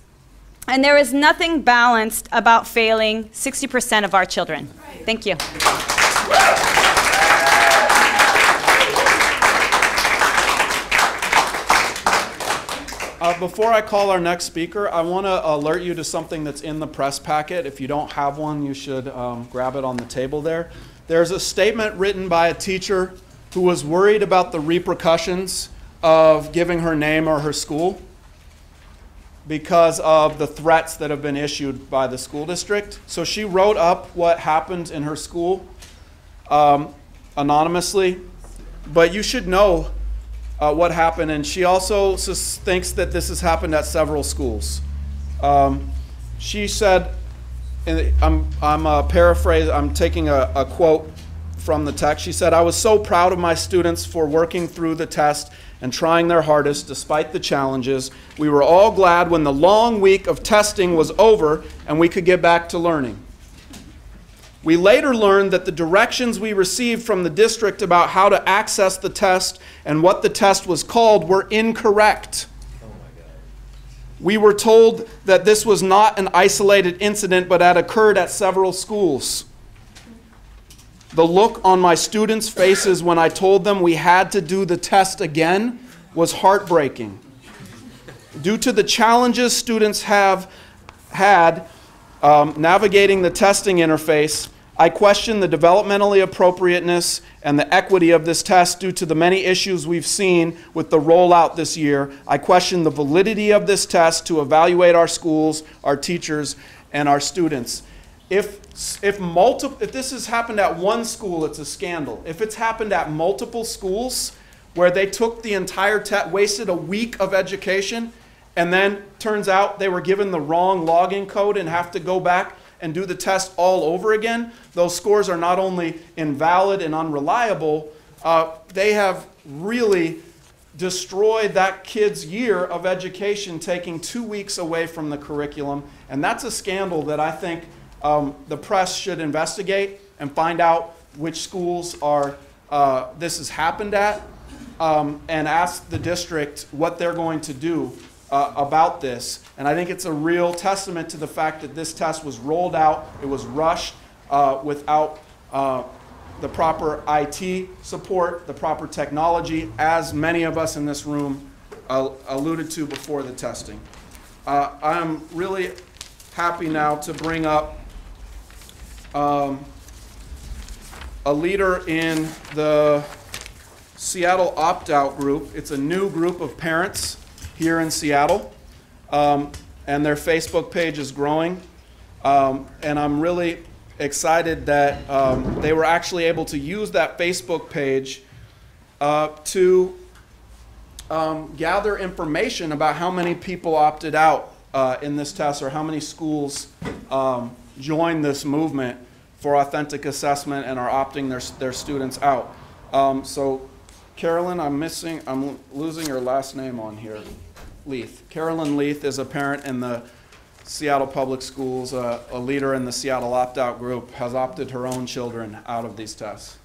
[SPEAKER 8] And there is nothing balanced about failing 60% of our children. Thank you.
[SPEAKER 3] Before I call our next speaker, I want to alert you to something that's in the press packet. If you don't have one, you should grab it on the table there. There's a statement written by a teacher who was worried about the repercussions of giving her name or her school because of the threats that have been issued by the school district. So she wrote up what happened in her school anonymously, but you should know what happened, and she also thinks that this has happened at several schools. She said, I'm paraphrasing, I'm taking a quote from the text. She said, "I was so proud of my students for working through the test and trying their hardest despite the challenges. We were all glad when the long week of testing was over and we could get back to learning. We later learned that the directions we received from the district about how to access the test and what the test was called were incorrect. We were told that this was not an isolated incident but had occurred at several schools. The look on my students' faces when I told them we had to do the test again was heartbreaking. Due to the challenges students have had navigating the testing interface, I question the developmentally appropriateness and the equity of this test due to the many issues we've seen with the rollout this year. I question the validity of this test to evaluate our schools, our teachers, and our students." If this has happened at one school, it's a scandal. If it's happened at multiple schools where they took the entire test, wasted a week of education, and then turns out they were given the wrong login code and have to go back and do the test all over again, those scores are not only invalid and unreliable, they have really destroyed that kid's year of education, taking 2 weeks away from the curriculum. And that's a scandal that I think the press should investigate and find out which schools this has happened at, and ask the district what they're going to do about this. And I think it's a real testament to the fact that this test was rolled out, it was rushed without the proper IT support, the proper technology, as many of us in this room alluded to before the testing. I'm really happy now to bring up a leader in the Seattle opt-out group. It's a new group of parents here in Seattle, and their Facebook page is growing. And I'm really excited that they were actually able to use that Facebook page to gather information about how many people opted out in this test, or how many schools joined this movement for authentic assessment and are opting their students out. So Carolyn, I'm losing her last name on here. Leith. Carolyn Leith is a parent in the Seattle Public Schools, a leader in the Seattle opt-out group, has opted her own children out of these tests.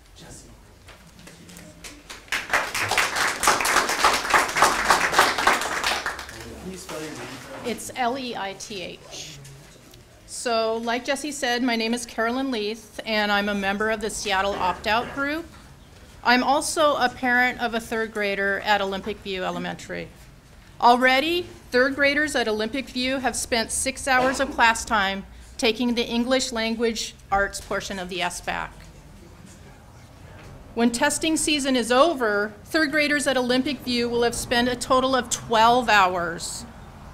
[SPEAKER 9] It's Leith. So, like Jesse said, my name is Carolyn Leith, and I'm a member of the Seattle opt-out group. I'm also a parent of a third grader at Olympic View Elementary. Already, third graders at Olympic View have spent 6 hours of class time taking the English language arts portion of the SBAC. When testing season is over, third graders at Olympic View will have spent a total of 12 hours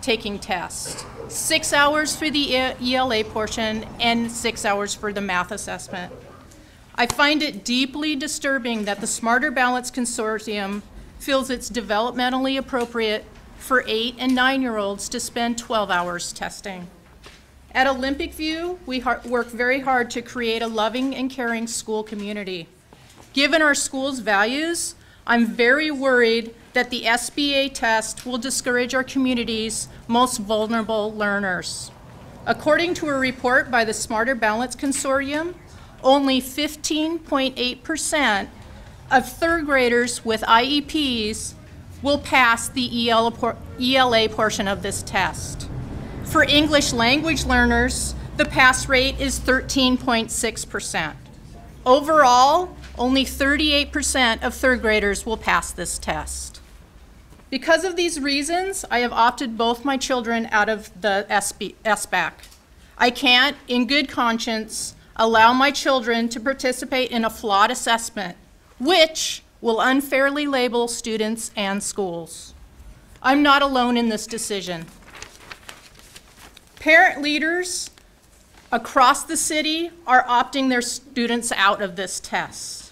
[SPEAKER 9] taking tests. 6 hours for the ELA portion and 6 hours for the math assessment. I find it deeply disturbing that the Smarter Balance Consortium feels it's developmentally appropriate for 8- and 9-year-olds to spend 12 hours testing. At Olympic View, we work very hard to create a loving and caring school community. Given our school's values, I'm very worried that the SBA test will discourage our community's most vulnerable learners. According to a report by the Smarter Balance Consortium, only 15.8% of third graders with IEPs will pass the ELA portion of this test. For English language learners, the pass rate is 13.6%. Overall, only 38% of third graders will pass this test. Because of these reasons, I have opted both my children out of the SBAC. I can't, in good conscience, allow my children to participate in a flawed assessment, which will unfairly label students and schools. I'm not alone in this decision. Parent leaders across the city are opting their students out of this test.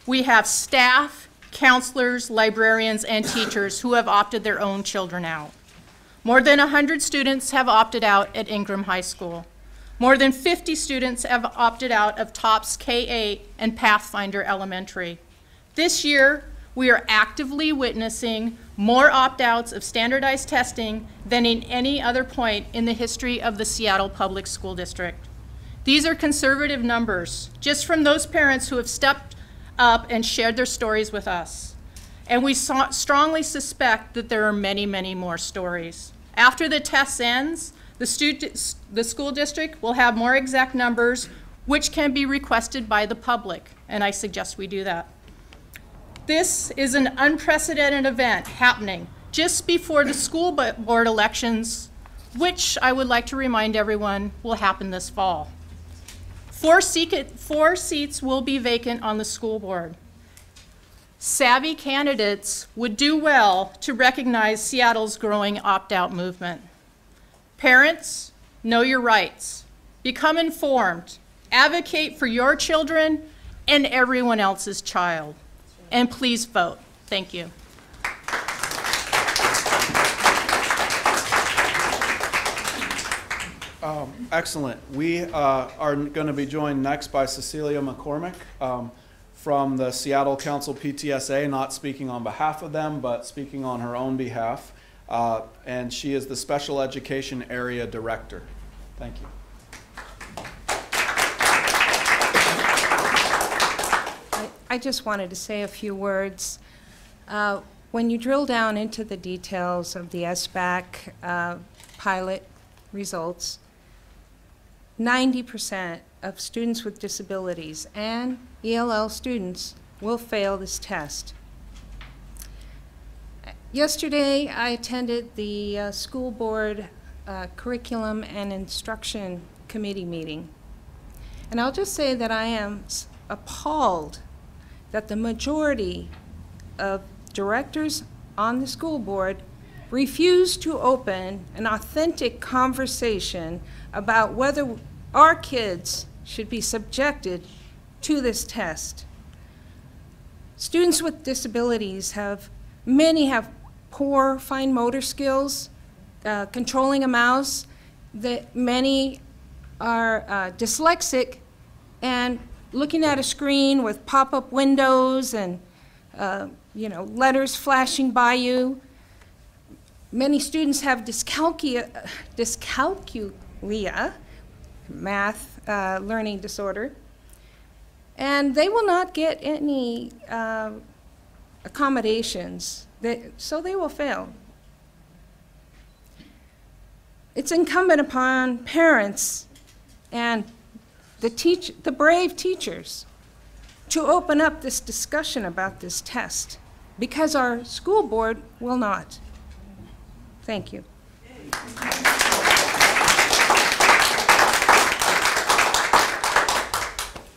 [SPEAKER 9] We have staff, counselors, librarians, and teachers who have opted their own children out. More than 100 students have opted out at Ingram High School. More than 50 students have opted out of TOPS K-8 and Pathfinder Elementary. This year, we are actively witnessing more opt-outs of standardized testing than in any other point in the history of the Seattle Public School District. These are conservative numbers, just from those parents who have stepped up and shared their stories with us. And we strongly suspect that there are many, many more stories. After the test ends, the school district will have more exact numbers, which can be requested by the public, and I suggest we do that. This is an unprecedented event happening just before the school board elections, which I would like to remind everyone will happen this fall. 4 seats will be vacant on the school board. Savvy candidates would do well to recognize Seattle's growing opt-out movement. Parents, know your rights. Become informed. Advocate for your children and everyone else's child. And please vote. Thank you.
[SPEAKER 3] Excellent. We are going to be joined next by Cecilia McCormick from the Seattle Council PTSA, not speaking on behalf of them, but speaking on her own behalf. And she is the Special Education Area Director. Thank you.
[SPEAKER 10] I just wanted to say a few words. When you drill down into the details of the SBAC pilot results, 90% of students with disabilities and ELL students will fail this test. Yesterday, I attended the school board curriculum and instruction committee meeting. And I'll just say that I am appalled that the majority of directors on the school board refuse to open an authentic conversation about whether our kids should be subjected to this test. Students with disabilities many have poor fine motor skills, controlling a mouse, that many are dyslexic, and looking at a screen with pop-up windows and letters flashing by you. Many students have dyscalculia, math learning disorder, and they will not get any accommodations, so they will fail. It's incumbent upon parents and the brave teachers to open up this discussion about this test, because our school board will not. Thank you.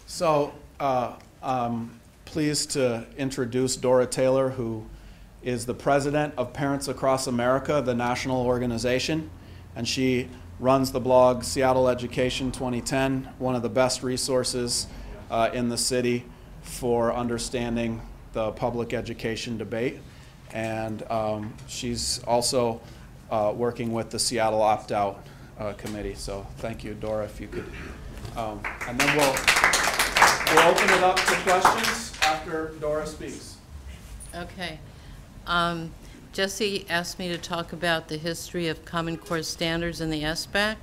[SPEAKER 3] So I'm pleased to introduce Dora Taylor, who is the president of Parents Across America, the national organization, and she runs the blog Seattle Education 2010, one of the best resources in the city for understanding the public education debate. And she's also working with the Seattle Opt-out Committee. So thank you, Dora, if you could. And then we'll open it up to questions after Dora speaks.
[SPEAKER 11] Okay. Jesse asked me to talk about the history of Common Core standards in the SBAC,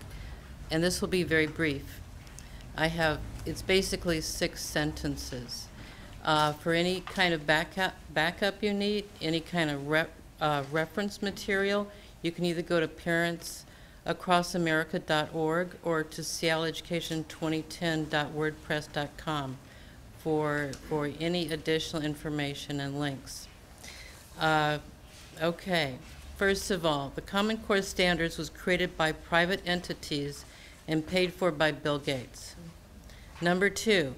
[SPEAKER 11] and this will be very brief. It's basically 6 sentences. For any kind of backup you need, any kind of reference material, you can either go to parentsacrossamerica.org or to seattleeducation2010.wordpress.com for any additional information and links. Okay, first of all, the Common Core Standards was created by private entities and paid for by Bill Gates. Number 2,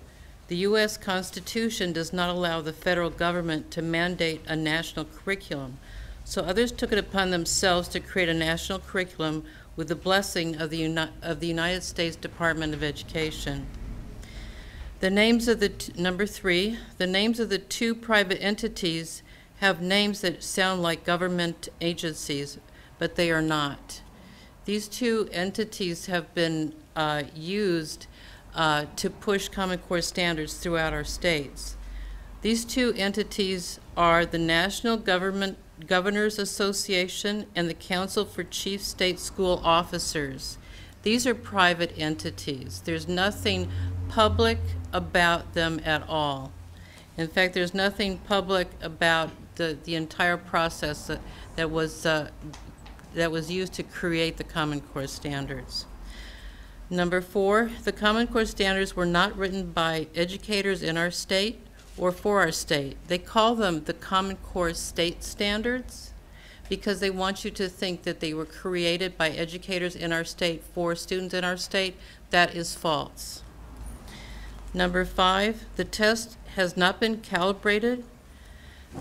[SPEAKER 11] the U.S. Constitution does not allow the federal government to mandate a national curriculum, so others took it upon themselves to create a national curriculum with the blessing of the United States Department of Education. The names of number 3, the names of the 2 private entities have names that sound like government agencies, but they are not. These 2 entities have been used to push Common Core standards throughout our states. These 2 entities are the National Governors Association and the Council for Chief State School Officers. These are private entities. There's nothing public about them at all. In fact, there's nothing public about the entire process that was used to create the Common Core standards. Number 4, the Common Core standards were not written by educators in our state or for our state. They call them the Common Core state standards because they want you to think that they were created by educators in our state for students in our state. That is false. Number 5, the test has not been calibrated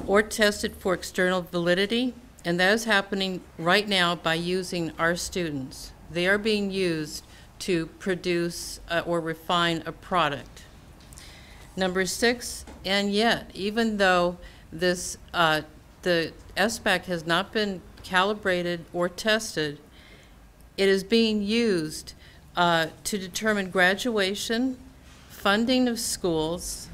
[SPEAKER 11] or tested for external validity, and that is happening right now by using our students. They are being used to produce or refine a product. Number 6, and yet, even though this, the SBAC has not been calibrated or tested, it is being used to determine graduation, funding of schools,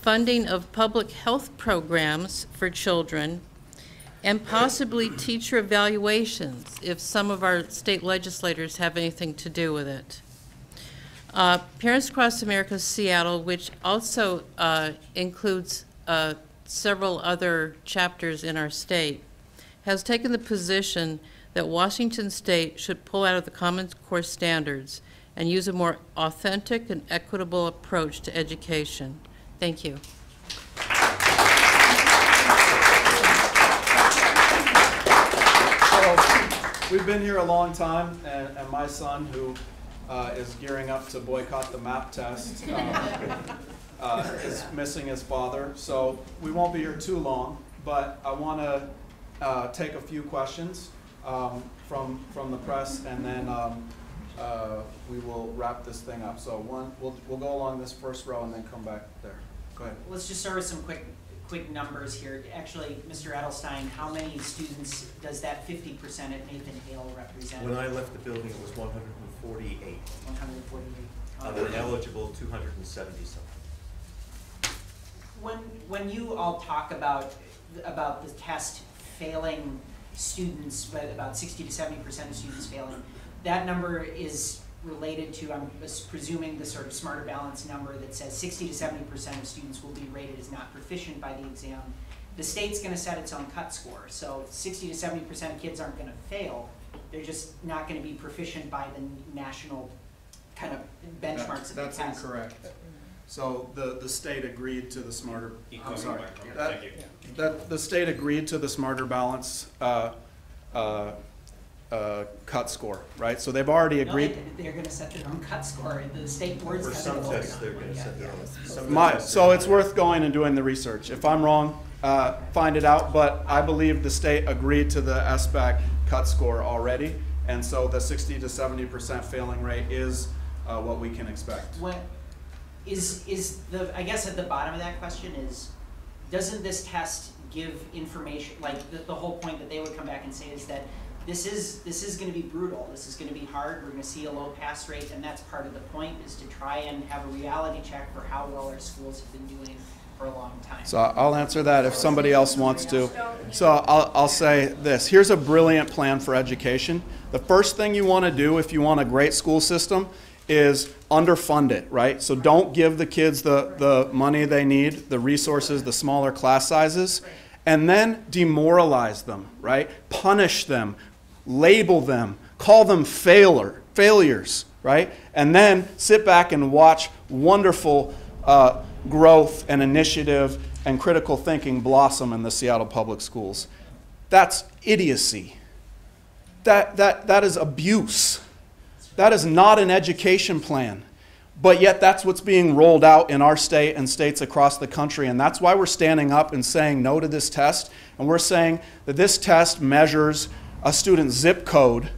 [SPEAKER 11] funding of public health programs for children, and possibly teacher evaluations if some of our state legislators have anything to do with it. Parents Across America Seattle, which also includes several other chapters in our state, has taken the position that Washington State should pull out of the Common Core standards and use a more authentic and equitable approach to education. Thank you.
[SPEAKER 3] So we've been here a long time, and my son, who is gearing up to boycott the MAP test, is missing his father. So we won't be here too long, but I want to take a few questions from the press, and then we will wrap this thing up. So we'll go along this first row and then come back there. Go ahead.
[SPEAKER 12] Let's just start with some quick numbers here. Actually, Mr. Edelstein, how many students does that 50% at Nathan Hale represent?
[SPEAKER 4] When I left the building, it was 148.
[SPEAKER 12] 148.
[SPEAKER 4] Of an eligible 270 something.
[SPEAKER 12] When you all talk about the test failing students, but about 60 to 70% of students failing, that number is related to, I'm presuming, the sort of smarter balance number that says 60 to 70% of students will be rated as not proficient by the exam. The state's going to set its own cut score, so 60 to 70% of kids aren't going to fail. They're just not going to be proficient by the national kind of benchmarks of the test.
[SPEAKER 3] That's incorrect. So the state agreed to the smarter. I'm sorry. The state agreed to the smarter balance cut score, right? So they've already agreed.
[SPEAKER 12] No, they're going to set their own cut score. The state board's
[SPEAKER 4] For some tests, they're going to set their own.
[SPEAKER 3] So it's worth going and doing the research. If I'm wrong, find it out. But I believe the state agreed to the SBAC cut score already, and so the 60 to 70% failing rate is what we can expect.
[SPEAKER 12] What is the? I guess at the bottom of that question is, doesn't this test give information? Like the whole point that they would come back and say is that this is going to be brutal. This is going to be hard. We're going to see a low pass rate, and that's part of the point, is to try and have a reality check for how well our schools have been doing for a long time.
[SPEAKER 3] So I'll answer that if somebody else wants to. So I'll say this. Here's a brilliant plan for education. The first thing you want to do if you want a great school system is underfund it, right? So don't give the kids the money they need, the resources, the smaller class sizes, and then demoralize them, right? Punish them, label them, call them failures, right? And then sit back and watch wonderful growth and initiative and critical thinking blossom in the Seattle Public Schools. That's idiocy. That is abuse. That is not an education plan. But yet that's what's being rolled out in our state and states across the country. And that's why we're standing up and saying no to this test. And we're saying that this test measures a student's zip code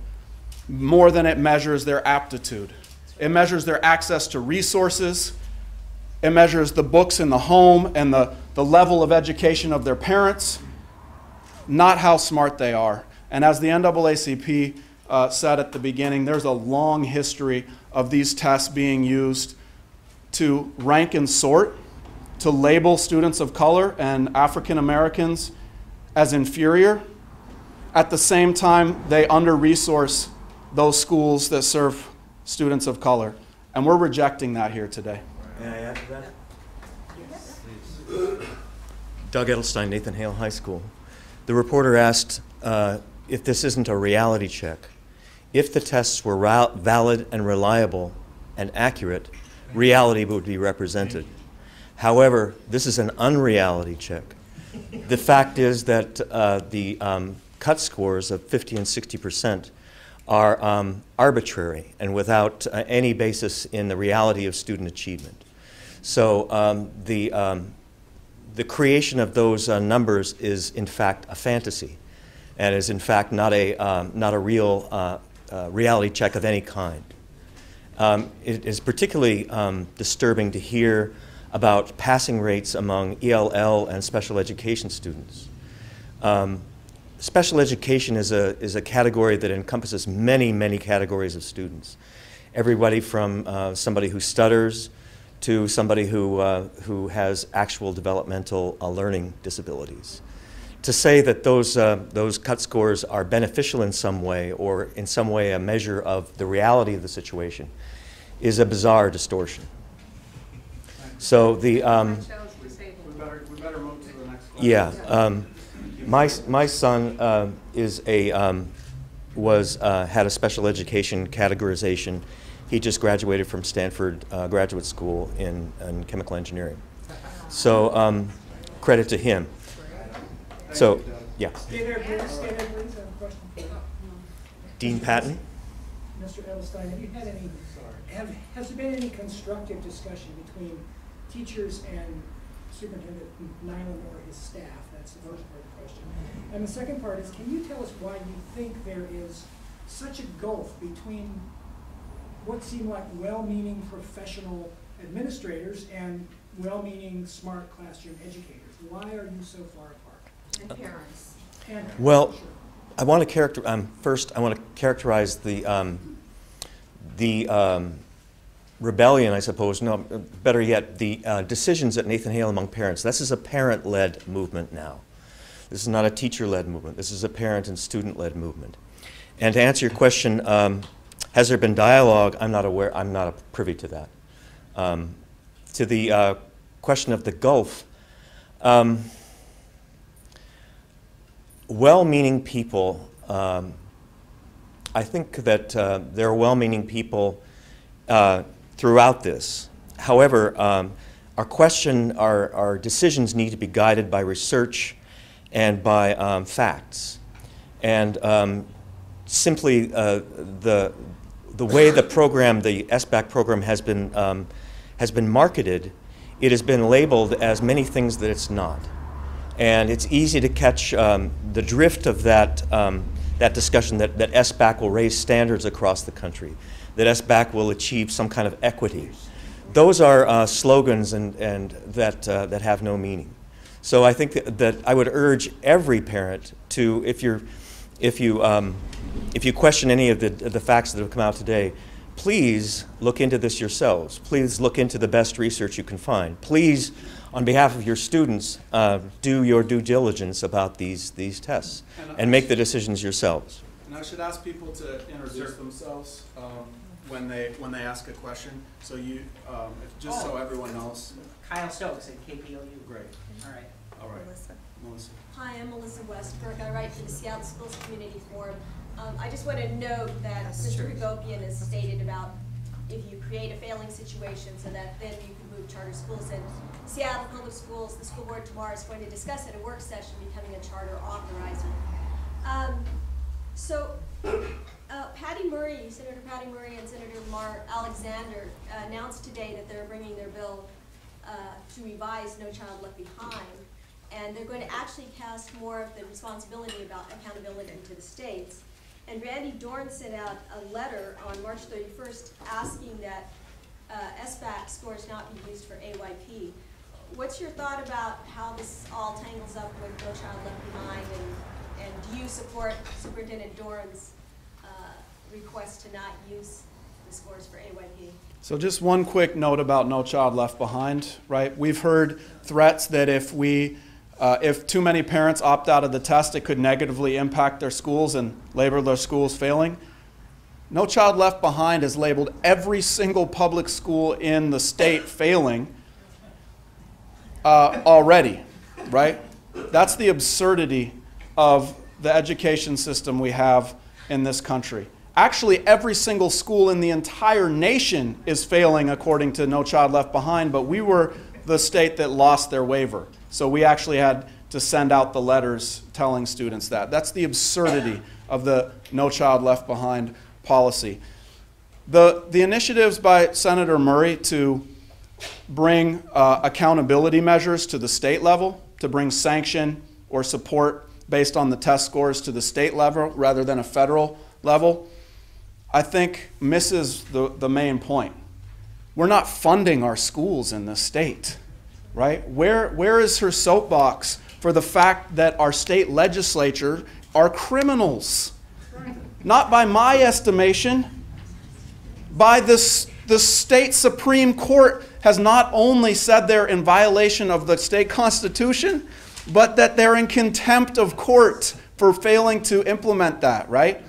[SPEAKER 3] more than it measures their aptitude. It measures their access to resources. It measures the books in the home and the level of education of their parents, not how smart they are. And as the NAACP said at the beginning, there's a long history of these tests being used to rank and sort, to label students of color and African Americans as inferior. At the same time, they under-resource those schools that serve students of color. And we're rejecting that here today.
[SPEAKER 4] May I add to that? Yes. Please. Doug Edelstein, Nathan Hale High School. The reporter asked if this isn't a reality check. If the tests were valid and reliable and accurate, reality would be represented. However, this is an unreality check. The fact is that the cut scores of 50 and 60% are arbitrary and without any basis in the reality of student achievement. So the creation of those numbers is in fact a fantasy, and is in fact not a real reality check of any kind. It is particularly disturbing to hear about passing rates among ELL and special education students. Special education is a category that encompasses many, many categories of students. Everybody from somebody who stutters to somebody who has actual developmental learning disabilities. To say that those cut scores are beneficial in some way, or in some way a measure of the reality of the situation, is a bizarre distortion. So the
[SPEAKER 3] we better move to the next question.
[SPEAKER 4] yeah, my son had a special education categorization. He just graduated from Stanford Graduate School in chemical engineering. So credit to him. So, yeah.
[SPEAKER 13] Stay there, please. Stay there, please. I have a question for you.
[SPEAKER 4] Dean Patton.
[SPEAKER 13] Mr. Edelstein, have you had any, has there been any constructive discussion between teachers and Superintendent Nyland or his staff? That's the first part of the question. And the second part is, can you tell us why you think there is such a gulf between what seem like well-meaning professional administrators and well-meaning smart classroom educators. Why are you so far apart?
[SPEAKER 2] And parents.
[SPEAKER 4] Well, I want to first I want to characterize the rebellion, I suppose. No, better yet, the decisions at Nathan Hale among parents. This is a parent-led movement now. This is not a teacher-led movement. This is a parent and student-led movement. And to answer your question, has there been dialogue? I'm not aware. I'm not privy to that. To the question of the gulf, well-meaning people, I think that there are well-meaning people throughout this. However, our decisions need to be guided by research and by facts. And simply the way the program, the SBAC program, has been marketed, it has been labeled as many things that it's not. And it's easy to catch the drift of that discussion that SBAC will raise standards across the country, that SBAC will achieve some kind of equity. Those are slogans and that have no meaning. So I think that I would urge every parent to, if you question any of the facts that have come out today, please look into this yourselves. Please look into the best research you can find. Please, on behalf of your students, do your due diligence about these tests and make the decisions yourselves.
[SPEAKER 3] And I should ask people to introduce themselves when they ask a question. So just so everyone knows.
[SPEAKER 12] Kyle Stokes at KPOU.
[SPEAKER 3] Great.
[SPEAKER 12] All right.
[SPEAKER 3] All right. Melissa.
[SPEAKER 14] Hi, I'm Melissa Westbrook. I write for the Seattle Schools Community Forum. I just want to note that Mr. Hagopian has stated about if you create a failing situation so that then you can move charter schools. And Seattle Public Schools, the school board tomorrow is going to discuss at a work session becoming a charter authorizer. Patty Murray, Senator Patty Murray and Senator Mar Alexander announced today that they're bringing their bill to revise No Child Left Behind. And they're going to actually cast more of the responsibility about accountability to the states. And Randy Dorn sent out a letter on March 31st asking that SBAC scores not be used for AYP. What's your thought about how this all tangles up with No Child Left Behind, and do you support Superintendent Dorn's request to not use the scores for AYP?
[SPEAKER 3] So just one quick note about No Child Left Behind, right? We've heard threats that if too many parents opt out of the test, it could negatively impact their schools and label their schools failing. No Child Left Behind has labeled every single public school in the state failing already, right? That's the absurdity of the education system we have in this country. Actually, every single school in the entire nation is failing according to No Child Left Behind, but we were the state that lost their waiver. So we actually had to send out the letters telling students that. That's the absurdity of the No Child Left Behind policy. The initiatives by Senator Murray to bring accountability measures to the state level, to bring sanction or support based on the test scores to the state level rather than a federal level, I think misses the main point. We're not funding our schools in this state. Right? Where is her soapbox for the fact that our state legislature are criminals? Not by my estimation, by the state Supreme Court has not only said they're in violation of the state constitution, but that they're in contempt of court for failing to implement that, right?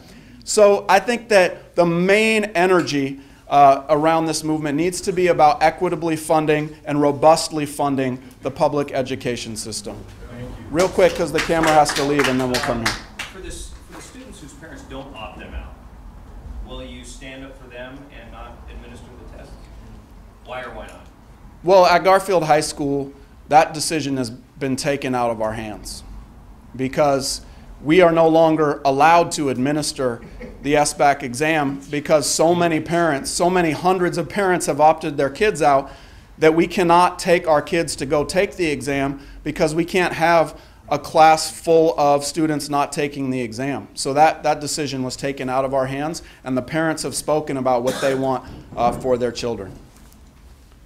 [SPEAKER 3] So I think that the main energy around this movement needs to be about equitably funding and robustly funding the public education system. Real quick, because the camera has to leave, and then we'll come here.
[SPEAKER 15] For the students whose parents don't opt them out, will you stand up for them and not administer the test? Why or why not?
[SPEAKER 3] Well, at Garfield High School, that decision has been taken out of our hands because we are no longer allowed to administer the SBAC exam because so many parents, so many hundreds of parents have opted their kids out that we cannot take our kids to go take the exam because we can't have a class full of students not taking the exam. So that decision was taken out of our hands, and the parents have spoken about what they want for their children.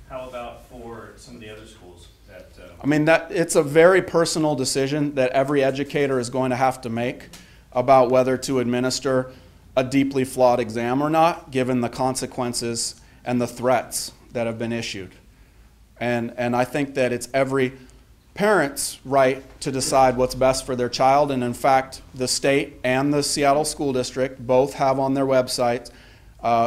[SPEAKER 15] How about for some of the other schools that?
[SPEAKER 3] I mean, it's a very personal decision that every educator is going to have to make about whether to administer a deeply flawed exam or not, given the consequences and the threats that have been issued. And I think that it's every parent's right to decide what's best for their child, and in fact, the state and the Seattle School District both have on their website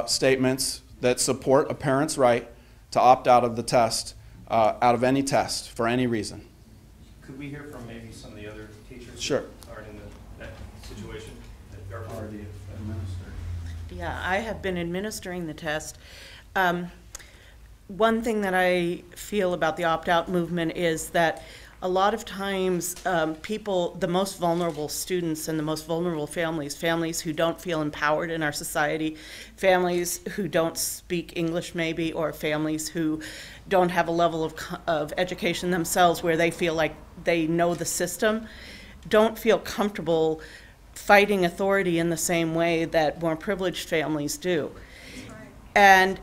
[SPEAKER 3] statements that support a parent's right to opt out of the test, out of any test, for any reason.
[SPEAKER 15] Could we hear from maybe some of the other teachers
[SPEAKER 3] Sure.
[SPEAKER 15] who are in that situation that Garfield already administered?
[SPEAKER 6] Yeah, I have been administering the test. One thing that I feel about the opt-out movement is that a lot of times people, the most vulnerable students and the most vulnerable families who don't feel empowered in our society, families who don't speak English maybe, or families who don't have a level of education themselves where they feel like they know the system, don't feel comfortable fighting authority in the same way that more privileged families do. And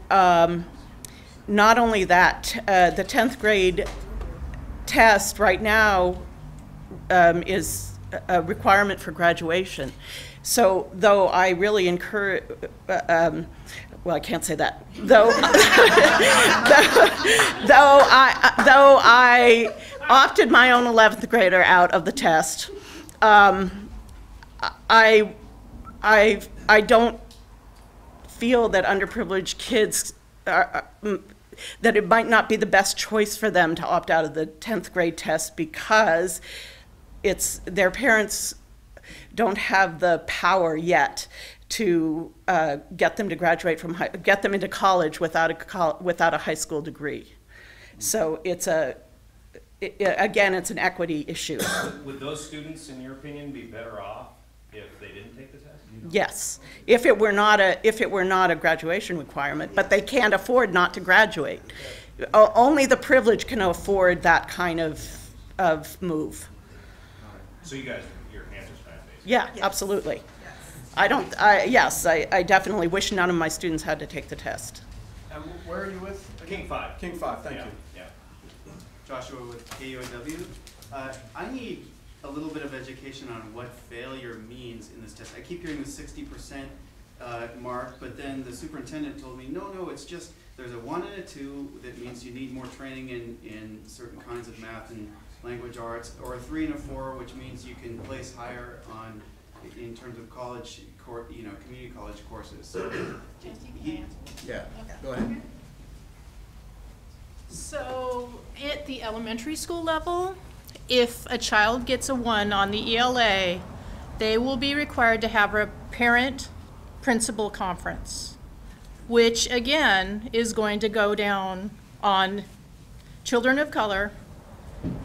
[SPEAKER 6] not only that, the 10th grade test right now is a requirement for graduation. So though I really encourage, well, I can't say that. Though, though I opted my own 11th grader out of the test, I don't feel that underprivileged kids that it might not be the best choice for them to opt out of the 10th grade test because their parents don't have the power yet to get them to graduate from get them into college without a high school degree. So again, it's an equity issue.
[SPEAKER 15] Would those students, in your opinion, be better off if they didn't take the test?
[SPEAKER 6] Yes, if it were not a graduation requirement, but they can't afford not to graduate. Only the privileged can afford that kind of move.
[SPEAKER 15] So you guys, your hands are smacked, basically.
[SPEAKER 6] Yeah, yes. Absolutely. Yes. I definitely wish none of my students had to take the test.
[SPEAKER 3] And where are you with?
[SPEAKER 15] King 5.
[SPEAKER 3] King 5, thank you.
[SPEAKER 15] Yeah.
[SPEAKER 16] Joshua with KUAW. I need a little bit of education on what failure means in this test. I keep hearing the 60% mark, but then the superintendent told me, no, it's just there's a 1 and a 2 that means you need more training in certain kinds of math and language arts, or a 3 and a 4, which means you can place higher on in terms of college, community college courses. So,
[SPEAKER 3] yeah, go ahead.
[SPEAKER 9] So at the elementary school level, if a child gets a 1 on the ELA, they will be required to have a parent-principal conference, which again is going to go down on children of color,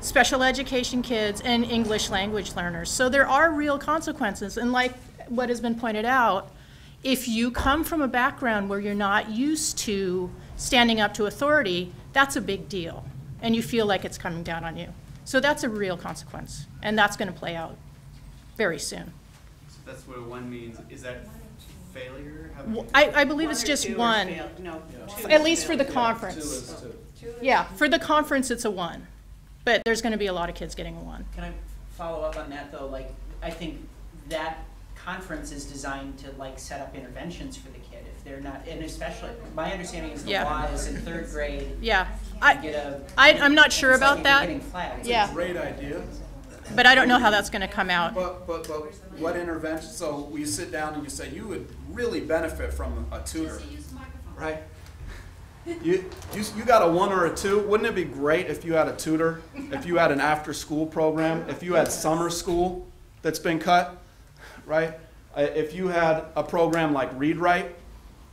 [SPEAKER 9] special education kids, and English language learners. So there are real consequences, and like what has been pointed out, if you come from a background where you're not used to standing up to authority, that's a big deal, and you feel like it's coming down on you. So that's a real consequence, and that's going to play out very soon.
[SPEAKER 16] So that's what a 1 means. Is that failure?
[SPEAKER 9] I believe it's just 1.
[SPEAKER 6] No,
[SPEAKER 9] at least for the conference. 2. Yeah, for the conference it's a 1, but there's going to be a lot of kids getting a 1.
[SPEAKER 12] Can I follow up on that though? Like, I think that conference is designed to like set up interventions for the kid if they're not, and especially my understanding is the law is in 3rd grade.
[SPEAKER 9] Yeah, I'm not sure about that.
[SPEAKER 3] Yeah, great idea.
[SPEAKER 9] But I don't know how that's going to come out.
[SPEAKER 3] But what intervention? So you sit down and you say you would really benefit from a tutor, right? You got a 1 or a 2. Wouldn't it be great if you had a tutor? If you had an after-school program? If you had summer school that's been cut, right? If you had a program like Read Write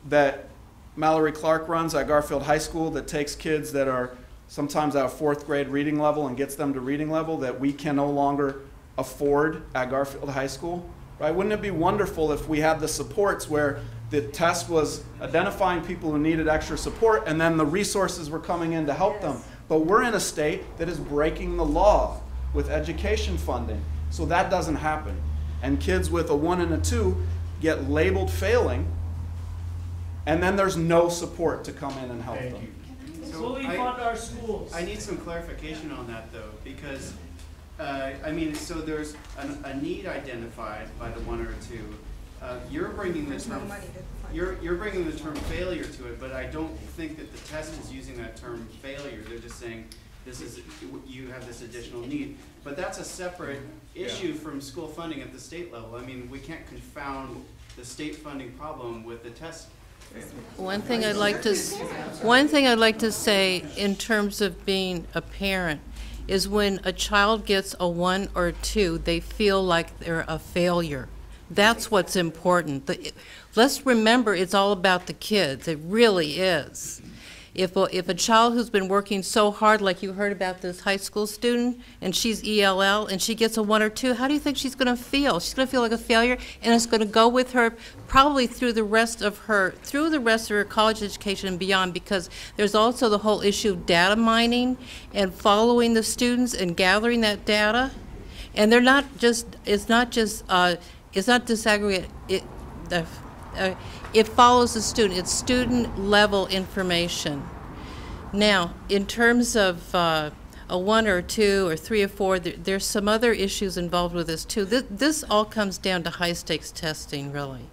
[SPEAKER 3] that Mallory Clark runs at Garfield High School that takes kids that are sometimes at a 4th grade reading level and gets them to reading level that we can no longer afford at Garfield High School, right? Wouldn't it be wonderful if we had the supports where the test was identifying people who needed extra support and then the resources were coming in to help them? But we're in a state that is breaking the law with education funding. So that doesn't happen. And kids with a 1 and a 2 get labeled failing, and then there's no support to come in and help them.
[SPEAKER 16] So fund our schools. I need some clarification on that, though, because I mean, so there's a need identified by the 1 or 2. You're bringing the term you're bringing the term failure to it, but I don't think that the test is using that term failure. They're just saying this is you have this additional need, but that's a separate issue from school funding at the state level. I mean, we can't confound the state funding problem with the test.
[SPEAKER 11] One thing I'd like to say in terms of being a parent is when a child gets a 1 or 2, they feel like they're a failure. That's what's important. Let's remember it's all about the kids. It really is. If a child who's been working so hard, like you heard about this high school student, and she's ELL, and she gets a 1 or 2, how do you think she's going to feel? She's going to feel like a failure, and it's going to go with her probably through the rest of her college education and beyond, because there's also the whole issue of data mining and following the students and gathering that data. And they're not just, it's not disaggregate, it follows the student. It's student level information. Now, in terms of a 1 or 2 or 3 or 4, there's some other issues involved with this too. This all comes down to high stakes testing, really.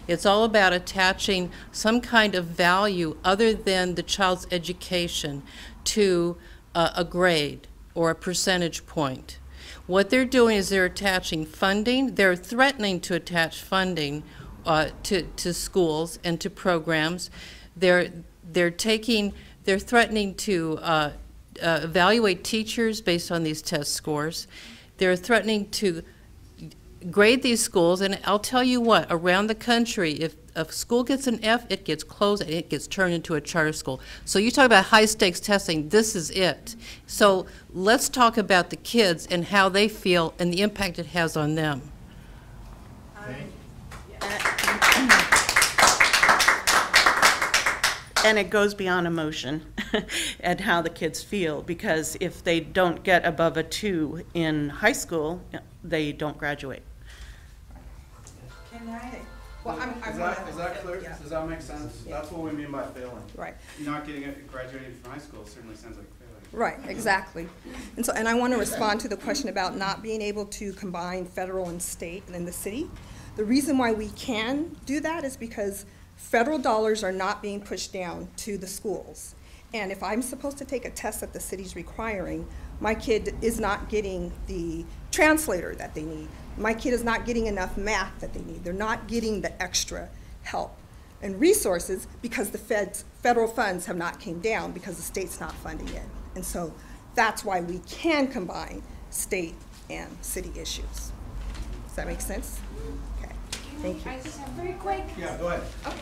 [SPEAKER 11] It's all about attaching some kind of value other than the child's education to a grade or a percentage point. What they're doing is they're attaching funding. They're threatening to attach funding to schools and to programs. They're threatening to evaluate teachers based on these test scores. They're threatening to grade these schools, and I'll tell you what, around the country, if a school gets an F, it gets closed and it gets turned into a charter school. So you talk about high stakes testing, this is it. So let's talk about the kids and how they feel and the impact it has on them.
[SPEAKER 6] And it goes beyond emotion and how the kids feel, because if they don't get above a 2 in high school, they don't graduate.
[SPEAKER 2] Can I? Well,
[SPEAKER 3] Is that clear? Yeah. Does that make sense? Yeah. That's what we mean by failing.
[SPEAKER 2] Right.
[SPEAKER 16] Not graduating from high school certainly sounds like failing.
[SPEAKER 2] Right, exactly. And I want to respond to the question about not being able to combine federal and state and in the city. The reason why we can do that is because federal dollars are not being pushed down to the schools. And if I'm supposed to take a test that the city's requiring, my kid is not getting the translator that they need. My kid is not getting enough math that they need. They're not getting the extra help and resources because the federal funds have not came down because the state's not funding it. And so that's why we can combine state and city issues. Does that make sense? Okay, thank you.
[SPEAKER 10] I just have very quick.
[SPEAKER 3] Yeah, go ahead.
[SPEAKER 10] Okay.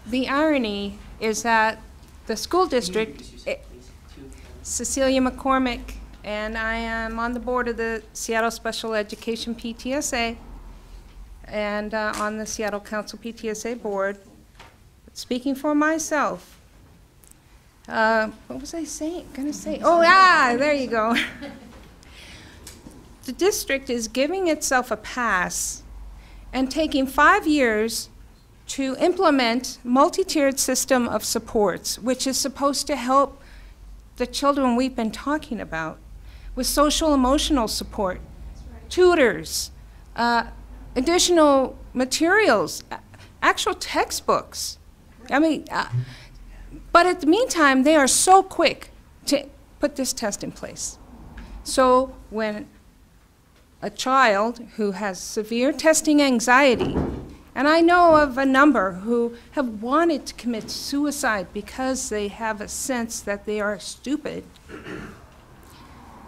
[SPEAKER 10] The irony is that the school district, Cecilia McCormick, and I am on the board of the Seattle Special Education PTSA and on the Seattle Council PTSA board. Speaking for myself, what was I gonna say? Oh, yeah, there you go. The district is giving itself a pass and taking 5 years to implement multi-tiered system of supports, which is supposed to help the children we've been talking about with social emotional support, tutors, additional materials, actual textbooks. I mean, but at the meantime, they are so quick to put this test in place. So when a child who has severe testing anxiety, and I know of a number who have wanted to commit suicide because they have a sense that they are stupid,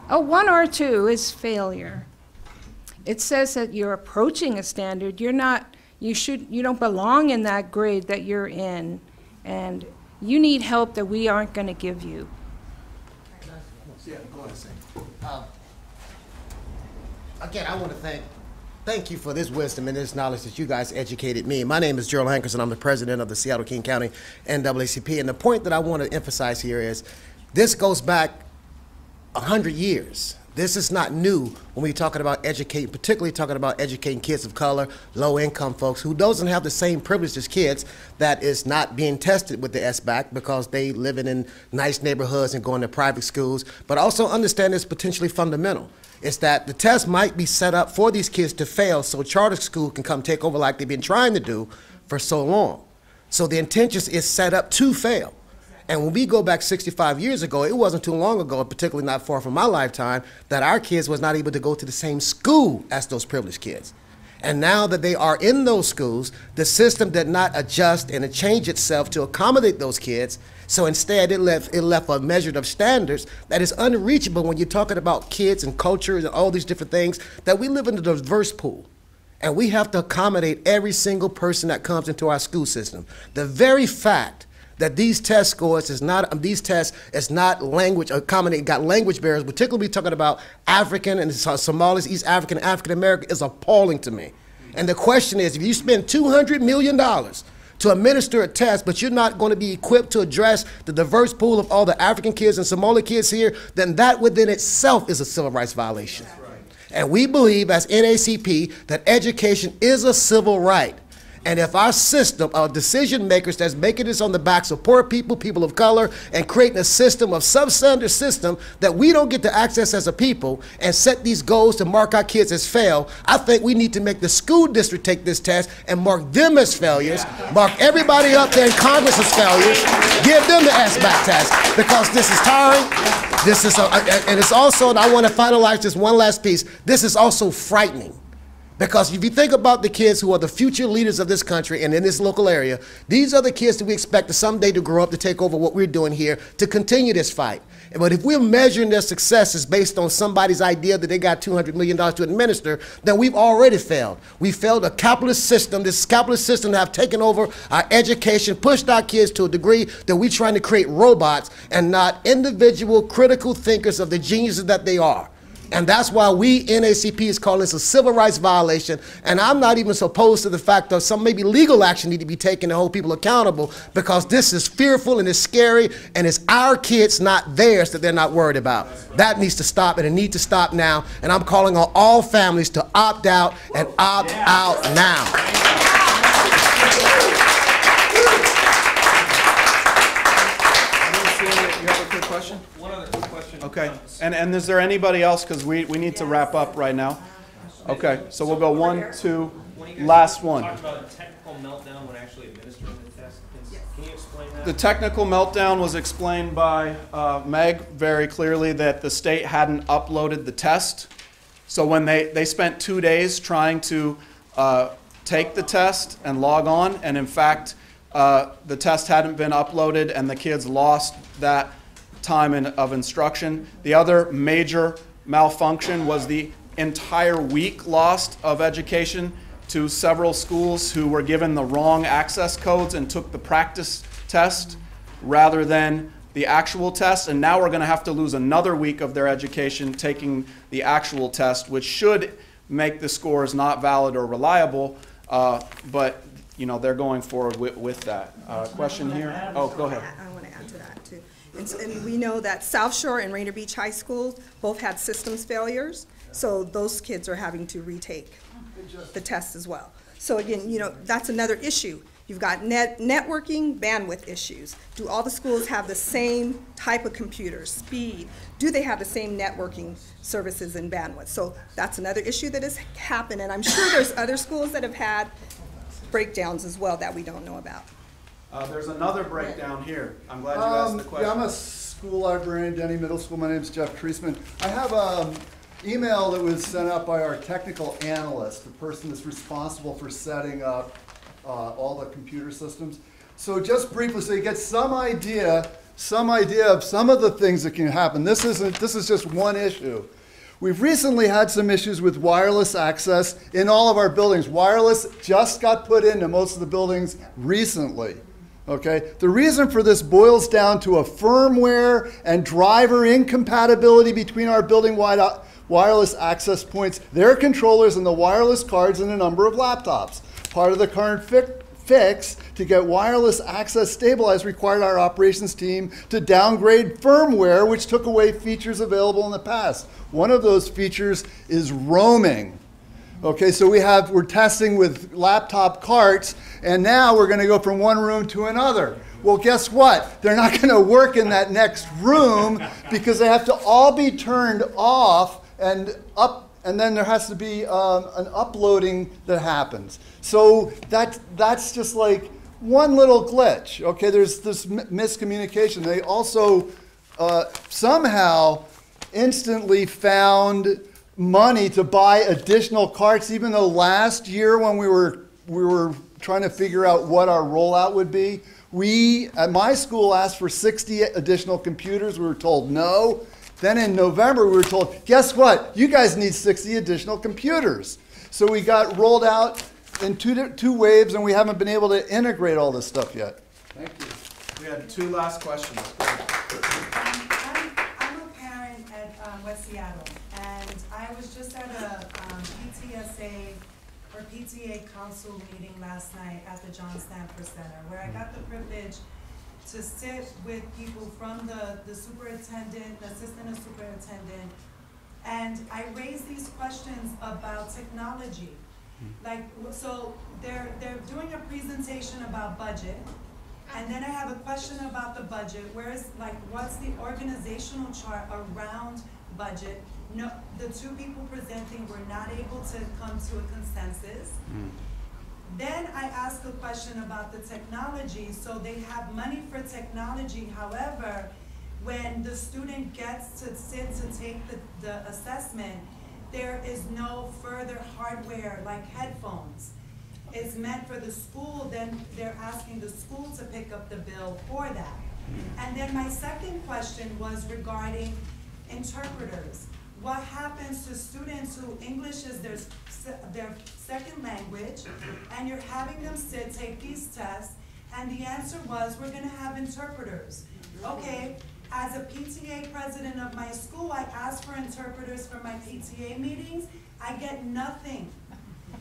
[SPEAKER 10] a 1 or 2 is failure. It says that you're approaching a standard. You don't belong in that grade that you're in, and you need help that we aren't going to give you.
[SPEAKER 1] Yeah, go ahead. Again, I want to thank you for this wisdom and this knowledge that you guys educated me. My name is Gerald Hankerson. I'm the president of the Seattle King County NAACP. And the point that I want to emphasize here is this goes back 100 years. This is not new when we're talking about educating, particularly talking about educating kids of color, low-income folks who doesn't have the same privilege as kids that is not being tested with the SBAC because they living in nice neighborhoods and going to private schools, but also understand it's potentially fundamental. It's that the test might be set up for these kids to fail so charter school can come take over like they've been trying to do for so long. So the intention is set up to fail. And when we go back 65 years ago, it wasn't too long ago, particularly not far from my lifetime, that our kids was not able to go to the same school as those privileged kids. And now that they are in those schools, the system did not adjust and change itself to accommodate those kids. So instead, it left a measure of standards that is unreachable when you're talking about kids and culture and all these different things, that we live in a diverse pool. And we have to accommodate every single person that comes into our school system. The very fact that these test scores is not, these tests is not language, accommodate, got language barriers, particularly talking about African and Somalis, East African, African American, is appalling to me. And the question is, if you spend $200 million to administer a test, but you're not going to be equipped to address the diverse pool of all the African kids and Somali kids here, then that within itself is a civil rights violation. And we believe as NAACP that education is a civil right. And if our system of decision makers that's making this on the backs of poor people, people of color, and creating a system of substandard system that we don't get to access as a people and set these goals to mark our kids as fail, I think we need to make the school district take this test and mark them as failures, mark everybody up there in Congress as failures, give them the SBAC test, because this is tiring. This is, and it's also, and I want to finalize this one last piece, this is also frightening. Because if you think about the kids who are the future leaders of this country and in this local area, these are the kids that we expect to someday to grow up to take over what we're doing here to continue this fight. But if we're measuring their successes based on somebody's idea that they got $200 million to administer, then we've already failed. We failed a capitalist system, this capitalist system that have taken over our education, pushed our kids to a degree that we're trying to create robots and not individual critical thinkers of the geniuses that they are. And that's why we, NAACP, is calling this a civil rights violation. And I'm not even so opposed to the fact that some maybe legal action need to be taken to hold people accountable, because this is fearful and it's scary, and it's our kids, not theirs, that they're not worried about. That needs to stop, and it needs to stop now. And I'm calling on all families to opt out and opt out now.
[SPEAKER 3] You have a quick question?
[SPEAKER 15] One other quick question.
[SPEAKER 3] Okay, and is there anybody else, because we need to wrap up right now. Okay, so we'll go 1, 2, last one.
[SPEAKER 15] You talked about a technical meltdown when actually administering the test. Can you explain that?
[SPEAKER 3] The technical meltdown was explained by Meg very clearly, that the state hadn't uploaded the test. So when they spent 2 days trying to take the test and log on, and in fact, the test hadn't been uploaded and the kids lost that time of instruction. The other major malfunction was the entire week lost of education to several schools who were given the wrong access codes and took the practice test rather than the actual test. And now we're going to have to lose another week of their education taking the actual test, which should make the scores not valid or reliable, but you know, they're going forward with that. Question here? Oh, go ahead.
[SPEAKER 2] I want to add to that too. And we know that South Shore and Rainier Beach High Schools both had systems failures, so those kids are having to retake the test as well. So again, you know, that's another issue. You've got networking, bandwidth issues. Do all the schools have the same type of computers, speed? Do they have the same networking services and bandwidth? So that's another issue that has happened, and I'm sure there's other schools that have had breakdowns as well that we don't know about.
[SPEAKER 3] There's another breakdown here. I'm glad you asked the question.
[SPEAKER 17] Yeah, I'm a school librarian, Denny Middle School. My name is Jeff Treisman. I have an email that was sent out by our technical analyst, the person that's responsible for setting up all the computer systems. So just briefly, so you get some idea of some of the things that can happen. This is just one issue. We've recently had some issues with wireless access in all of our buildings. Wireless just got put into most of the buildings recently. Okay? The reason for this boils down to a firmware and driver incompatibility between our building-wide wireless access points, their controllers, and the wireless cards in a number of laptops. Part of the current fix to get wireless access stabilized required our operations team to downgrade firmware, which took away features available in the past. One of those features is roaming. Okay, so we're testing with laptop carts, and now we're going to go from one room to another. Well, guess what? They're not going to work in that next room because they have to all be turned off and up, and then there has to be an uploading that happens. So that's just like one little glitch. Okay, there's this miscommunication. They also somehow instantly found money to buy additional carts, even though last year when we were trying to figure out what our rollout would be, we at my school asked for 60 additional computers. We were told no. Then in November we were told, guess what? You guys need 60 additional computers. So we got rolled out in two waves, and we haven't been able to integrate all this stuff yet.
[SPEAKER 3] Thank you. We had two last questions.
[SPEAKER 18] I'm a parent at West Seattle, and I was just at a PTSA or PTA council meeting last night at the John Stanford Center, where I got the privilege to sit with people from the superintendent, the assistant superintendent, and I raised these questions about technology. Like, so they're doing a presentation about budget, and then I have a question about the budget. What's the organizational chart around budget? No, the two people presenting were not able to come to a consensus. Then I asked a question about the technology. So they have money for technology. However, when the student gets to sit to take the assessment, there is no further hardware like headphones. It's meant for the school, then they're asking the school to pick up the bill for that. And then my second question was regarding interpreters. What happens to students who English is their second language, and you're having them take these tests, and the answer was, we're gonna have interpreters. Okay, as a PTA president of my school, I asked for interpreters for my PTA meetings, I get nothing.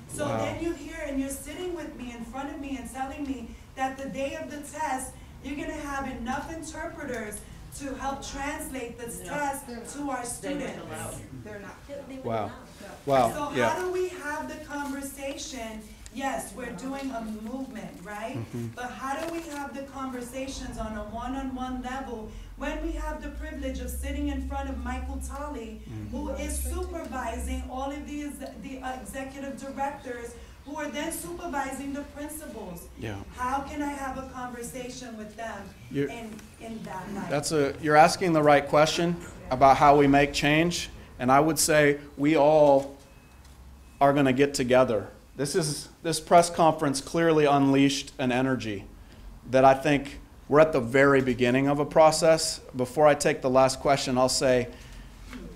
[SPEAKER 18] So then you hear, and you're sitting with me in front of me and telling me that the day of the test, you're gonna have enough interpreters to help translate this test to our students.
[SPEAKER 2] They're not.
[SPEAKER 3] Wow. Wow.
[SPEAKER 18] So how do we have the conversation? Yes, we're doing a movement, right? But how do we have the conversations on a one-on-one level when we have the privilege of sitting in front of Michael Tolley, who is supervising all of the executive directors who are then supervising the principals?
[SPEAKER 3] Yeah.
[SPEAKER 18] How can I have a conversation with them in that light?
[SPEAKER 3] You're asking the right question about how we make change, and I would say we all are going to get together. This press conference clearly unleashed an energy that I think we're at the very beginning of a process. Before I take the last question, I'll say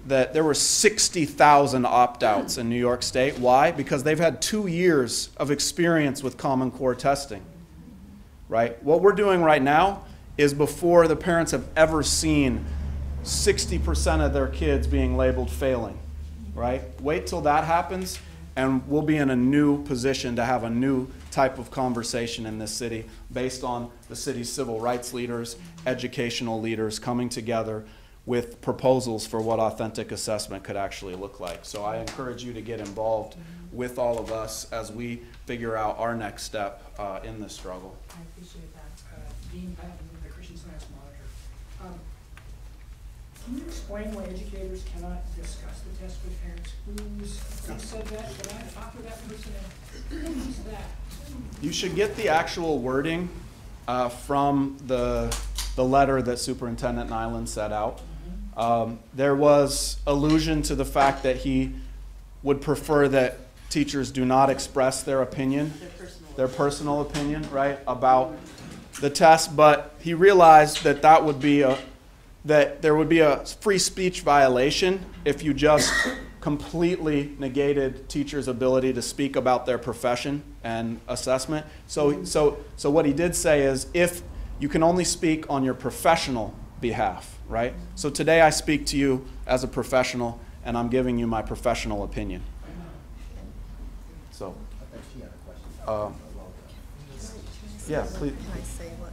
[SPEAKER 3] that there were 60,000 opt-outs in New York State. Why? Because they've had 2 years of experience with Common Core testing, right? What we're doing right now is before the parents have ever seen 60% of their kids being labeled failing, right? Wait till that happens, and we'll be in a new position to have a new type of conversation in this city based on the city's civil rights leaders, educational leaders coming together with proposals for what authentic assessment could actually look like. So I encourage you to get involved with all of us as we figure out our next step in this struggle.
[SPEAKER 13] I appreciate that. Dean Patton, the Christian Science Monitor. Can you explain why educators cannot discuss the test with parents? Who said that? Did I talk to that person? Who's that?
[SPEAKER 3] You should get the actual wording from the letter that Superintendent Nyland set out. There was allusion to the fact that he would prefer that teachers do not express their opinion, their personal opinion, right, about the test, but he realized that that would be that there would be a free speech violation if you just completely negated teachers' ability to speak about their profession and assessment. So what he did say is, if you can only speak on your professional behalf, right? So today I speak to you as a professional, and I'm giving you my professional opinion. So, Yeah, please.
[SPEAKER 2] Can I say what?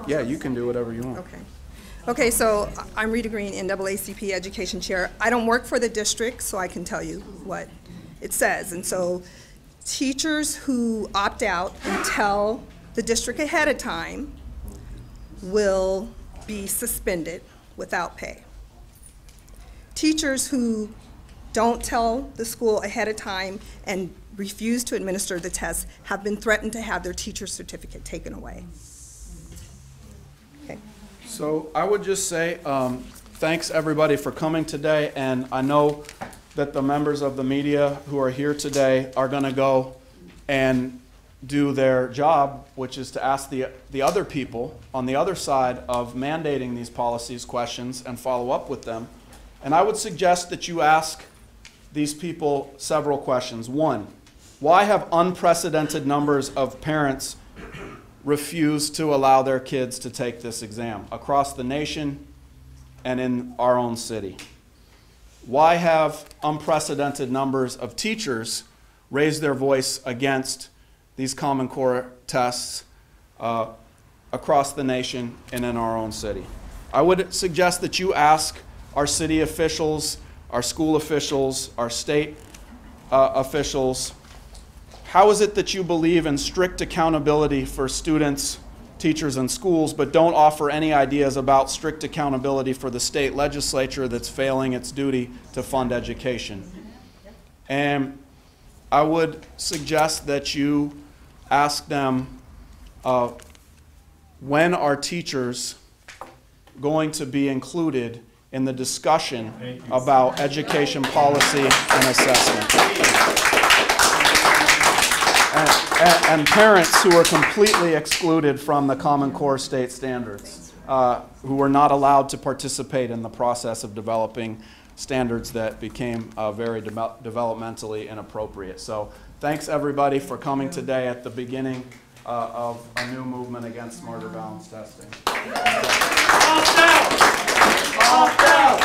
[SPEAKER 3] Yeah, you can do whatever you want.
[SPEAKER 2] Okay. Okay, so I'm Rita Green, NAACP Education Chair. I don't work for the district, so I can tell you what it says. And so teachers who opt out and tell the district ahead of time will be suspended without pay. Teachers who don't tell the school ahead of time and refuse to administer the test have been threatened to have their teacher certificate taken away. Okay.
[SPEAKER 3] So I would just say thanks everybody for coming today, and I know that the members of the media who are here today are going to go and do their job, which is to ask the other people on the other side of mandating these policies questions and follow up with them. And I would suggest that you ask these people several questions. One, why have unprecedented numbers of parents refused to allow their kids to take this exam across the nation and in our own city? Why have unprecedented numbers of teachers raised their voice against these Common Core tests across the nation and in our own city? I would suggest that you ask our city officials, our school officials, our state officials, how is it that you believe in strict accountability for students, teachers, and schools, but don't offer any ideas about strict accountability for the state legislature that's failing its duty to fund education? And I would suggest that you ask them, when are teachers going to be included in the discussion about education policy and assessment? And parents who are completely excluded from the Common Core state standards, who were not allowed to participate in the process of developing standards that became very developmentally inappropriate. So thanks everybody for coming today at the beginning of a new movement against smarter balance testing. Opt out! Opt out!